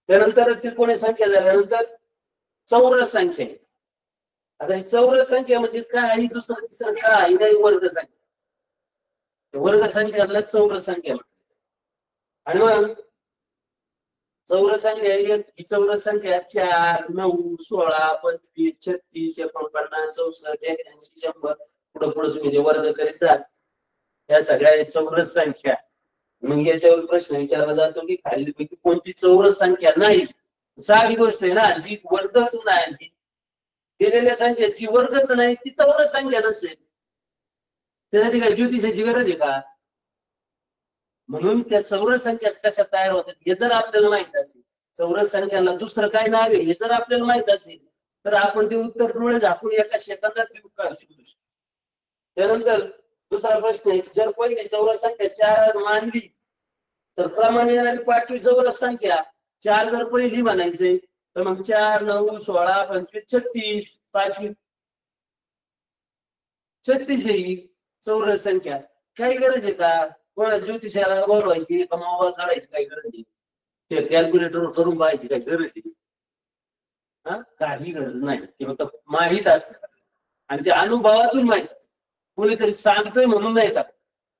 त्यानंतर त्रिकोणी संख्या झाल्यानंतर चौरस संख्या आहे. आता ही चौरस संख्या म्हणजे काही दुसरं तिसरं काही नाही, वर्ग संख्या. वर्ग संख्याला चौरस संख्या म्हणतात. आणि मग चौरस संख्या ही चौरस संख्या 4 9 16 25 36 49 64 81 100 पुढे पुढे तुम्ही जे वर्ग करीत जा, या सगळ्या चौरस संख्या. मग याच्यावर प्रश्न विचारला जातो की खालीलपैकी कोणती चौरस संख्या नाही. साधी गोष्ट आहे ना, जी वर्गच नाही, दिलेल्या संख्येची वर्गच नाही, ती चौरस संख्या नसेल. त्यासाठी काय ज्योतिषाची गरज आहे का? म्हणून त्या चौरस संख्या कशा तयार होतात हे जर आपल्याला माहित असेल, चौरस संख्याला दुसरं काय नाव आहे हे जर आपल्याला माहित असेल, तर आपण ते उत्तर डोळे झाकून एका सेकंदात शोधू शकतो. त्यानंतर दुसरा प्रश्न आहे, जर पहिली चौरस संख्या 4 मानली तर क्रमाने येणारी 5वी चौरस संख्या 4 जर पहिली म्हणायचे तर मग 4 9 16 25 36 5वी 36 ही चौरस संख्या. काही गरज आहे का कोणा ज्योतिषाला बोलवायची का मोबाईल काढायची? काही गरज आहे? ते कॅल्क्युलेटर करून पाहायची काही गरज आहे? काही गरज नाही. ते फक्त माहीत असतं आणि ते अनुभवातून माहित असतं. कोणीतरी सांगतोय म्हणून नाही का.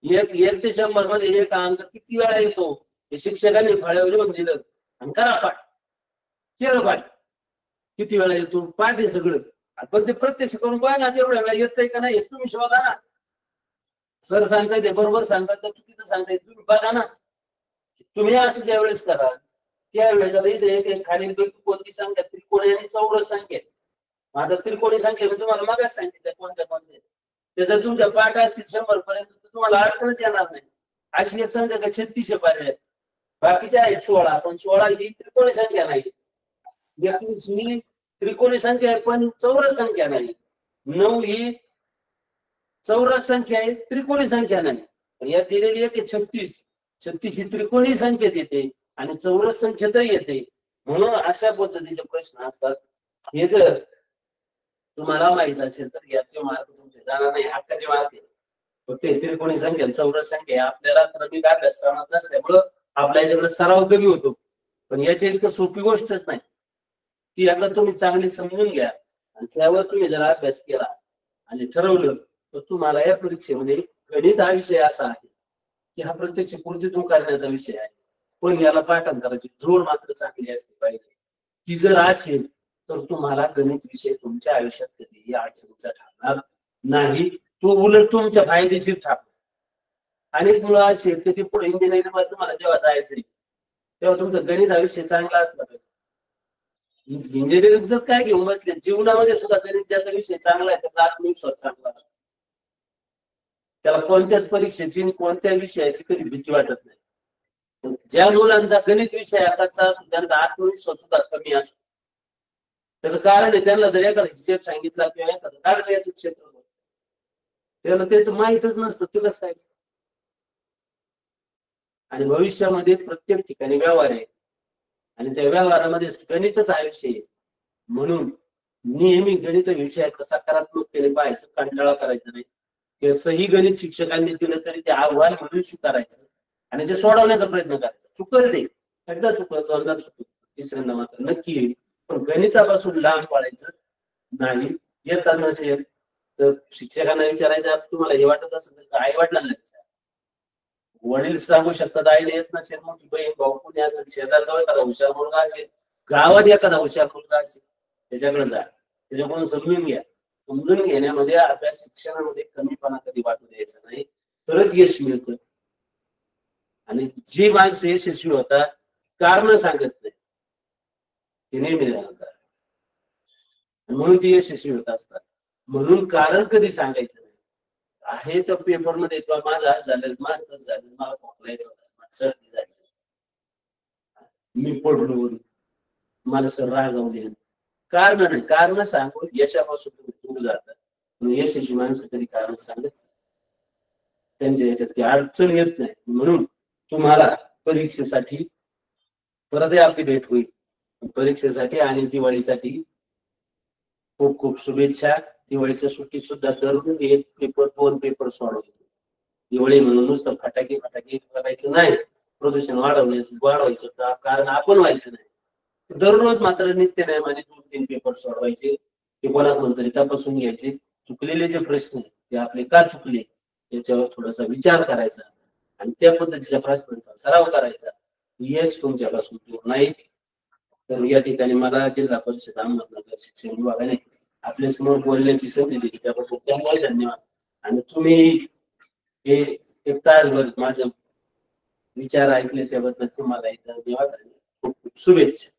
1 ते 100 मध्ये एक अंक किती वेळा येतो हे शिक्षकांनी फळ्यावर लिहून दिलं आणि करा पाठ, केलं पाठ. किती वेळा येतो पाठ आहे सगळं, पण ते प्रत्यक्ष करून पहा ना, तेवढ्या वेळा येतंय का नाही तुम्ही शोधा ना. सर सांगताय ते बरोबर सांगतात तर चुकीचं सांगताय तुम्ही बघा ना. तुम्ही असं ज्या वेळेस कराल त्यावेळेस इथे खालीलपैकी कोणती संख्या त्रिकोणी आणि चौरस संख्या. आता त्रिकोणी संख्या मी तुम्हाला मागास सांगितलं कोणत्या कोणत्या, ते जर तुमच्या पाठ असतील 100 पर्यंत तर तुम्हाला अडचणच येणार नाही. अशी एक संख्या का 36 पर्याय, बाकीच्या आहेत 16, पण 16 ही त्रिकोणी संख्या नाही. 21 ही त्रिकोणी संख्या आहे पण चौरस संख्या नाही. 9 ही चौरस संख्या आहे, त्रिकोणी संख्या नाही. पण यात दिलेली आहे की 36 ही त्रिकोणी संख्येत येते आणि चौरस संख्येतही येते. म्हणून अशा पद्धतीचे प्रश्न असतात. हे जर तुम्हाला माहित असेल तर याचे मार्क तुमचे जाणार नाही, हक्काचे मार्क आहे. फक्त त्रिकोणी संख्या चौरस संख्या आपल्याला क्रमिक अभ्यासक्रमात नसल्यामुळं आपल्या याच्याकडे सराव कमी होतो. पण याच्या इतकं सोपी गोष्टच नाही. ती एकदा तुम्ही चांगली समजून घ्या आणि त्यावर तुम्ही जर अभ्यास केला आणि ठरवलं तर तुम्हाला या परीक्षेमध्ये गणित हा विषय असा आहे की हा प्रत्यक्ष कृतीतून करण्याचा विषय आहे. पण याला पाठांतराची जोड मात्र चांगली असली पाहिजे. ती जर असेल तर तुम्हाला गणित विषय तुमच्या आयुष्यात कधीही अडचणीचा ठरणार नाही. तो उलट तुमच्या फायदेशीर ठरणार. अनेक मुलं असे की ते पुढे इंजिनिअरिंग मध्ये तुम्हाला जेव्हा जायचंय तेव्हा तुमचं गणित हा विषय चांगला असला पाहिजे. इंजिनिअरिंगच काय घेऊन बसले, जीवनामध्ये सुद्धा गणित ज्याचा विषय चांगला आहे त्याचा आत्मविश्वास चांगला असतो. त्याला कोणत्याच परीक्षेची कोणत्या विषयाची कधी भीती वाटत नाही. ज्या मुलांचा गणित विषय आताचा असतो त्यांचा आत्मविश्वास सुद्धा कमी असतो. त्याचं कारण आहे त्यांना जर एखादा हिशेब सांगितला किंवा एखादं काढलं याचं क्षेत्र त्याला त्याचं माहीतच नसतं ते कसं काय. आणि भविष्यामध्ये प्रत्येक ठिकाणी व्यवहार आहे आणि त्या व्यवहारामध्ये गणितच आयुष्य आहे. म्हणून नेहमी गणित विषयात सकारात्मकतेने पाहायचं, कंटाळा करायचा नाही. कसंही गणित शिक्षकांनी दिलं तरी ते आव्हान म्हणून स्वीकारायचं आणि ते सोडवण्याचा प्रयत्न करायचा. चुकल ते एकदा चुकल दोनदा चुकल तिसऱ्यांदा मात्र नक्की येईल. पण गणितापासून लांब पडायचं नाही. येतात नसेल तर शिक्षकांना विचारायचं. तुम्हाला हे वाटत असेल तर आई वडिलांना विचारा. वडील सांगू शकतात आईला येत नसेल मोठी बहीण भाऊ कोणी असेल शेजारचा एखादा हुशार मुलगा असेल गावात एखादा हुशार मुलगा असेल त्याच्याकडे जा, त्याच्याकडून समजून घ्या. समजून घेण्यामध्ये अभ्यास शिक्षणामध्ये कमीपणा कधी वाटू द्यायचा नाही तरच यश मिळतं. आणि जी माणसं यशस्वी होतात कारण सांगत नाही ते नेहमी जाणतात म्हणून ती यशस्वी होत असतात. म्हणून कारण कधी सांगायचं नाही. आहे तर पेपरमध्ये माझं आज झालं माझं तसं झालं मला खोकला येत होता सर्दी झाली मी पडलो मला सर रागवले. कारण नाही, कारण सांगून यशापासून तुम्ही दूर जातात. यशस्वी माणसं कधी कारण सांगत त्यांच्या याच्यात ती अडचण येत नाही. म्हणून तुम्हाला परीक्षेसाठी परत आपली भेट होईल. परीक्षेसाठी आणि दिवाळीसाठी खूप खूप शुभेच्छा. दिवाळीच्या सुट्टीत सुद्धा दररोज एक पेपर दोन पेपर सोडवायचे. दिवाळी म्हणून नुसतं फटाके करायचं नाही, प्रदूषण वाढवायचं कारण आपण व्हायचं नाही. दररोज मात्र नित्य नेमाने 2-3 पेपर सोडवायचे. ते कोणाला कोणतरी तपासून घ्यायचे. चुकलेले जे प्रश्न आहेत ते आपले का चुकले याच्यावर थोडासा विचार करायचा आणि त्या पद्धतीच्या प्रश्नांचा सराव करायचा. यश तुमच्यापासून दूर नाही. तर या ठिकाणी मला जिल्हा परिषद अहमदनगर शिक्षण विभागाने आपल्या समोर बोलण्याची संधी दिली त्याबद्दल त्यांनाही धन्यवाद. आणि तुम्ही हे एक तासभर माझे विचार ऐकले त्याबद्दल तुम्हालाही धन्यवाद आणि खूप खूप शुभेच्छा.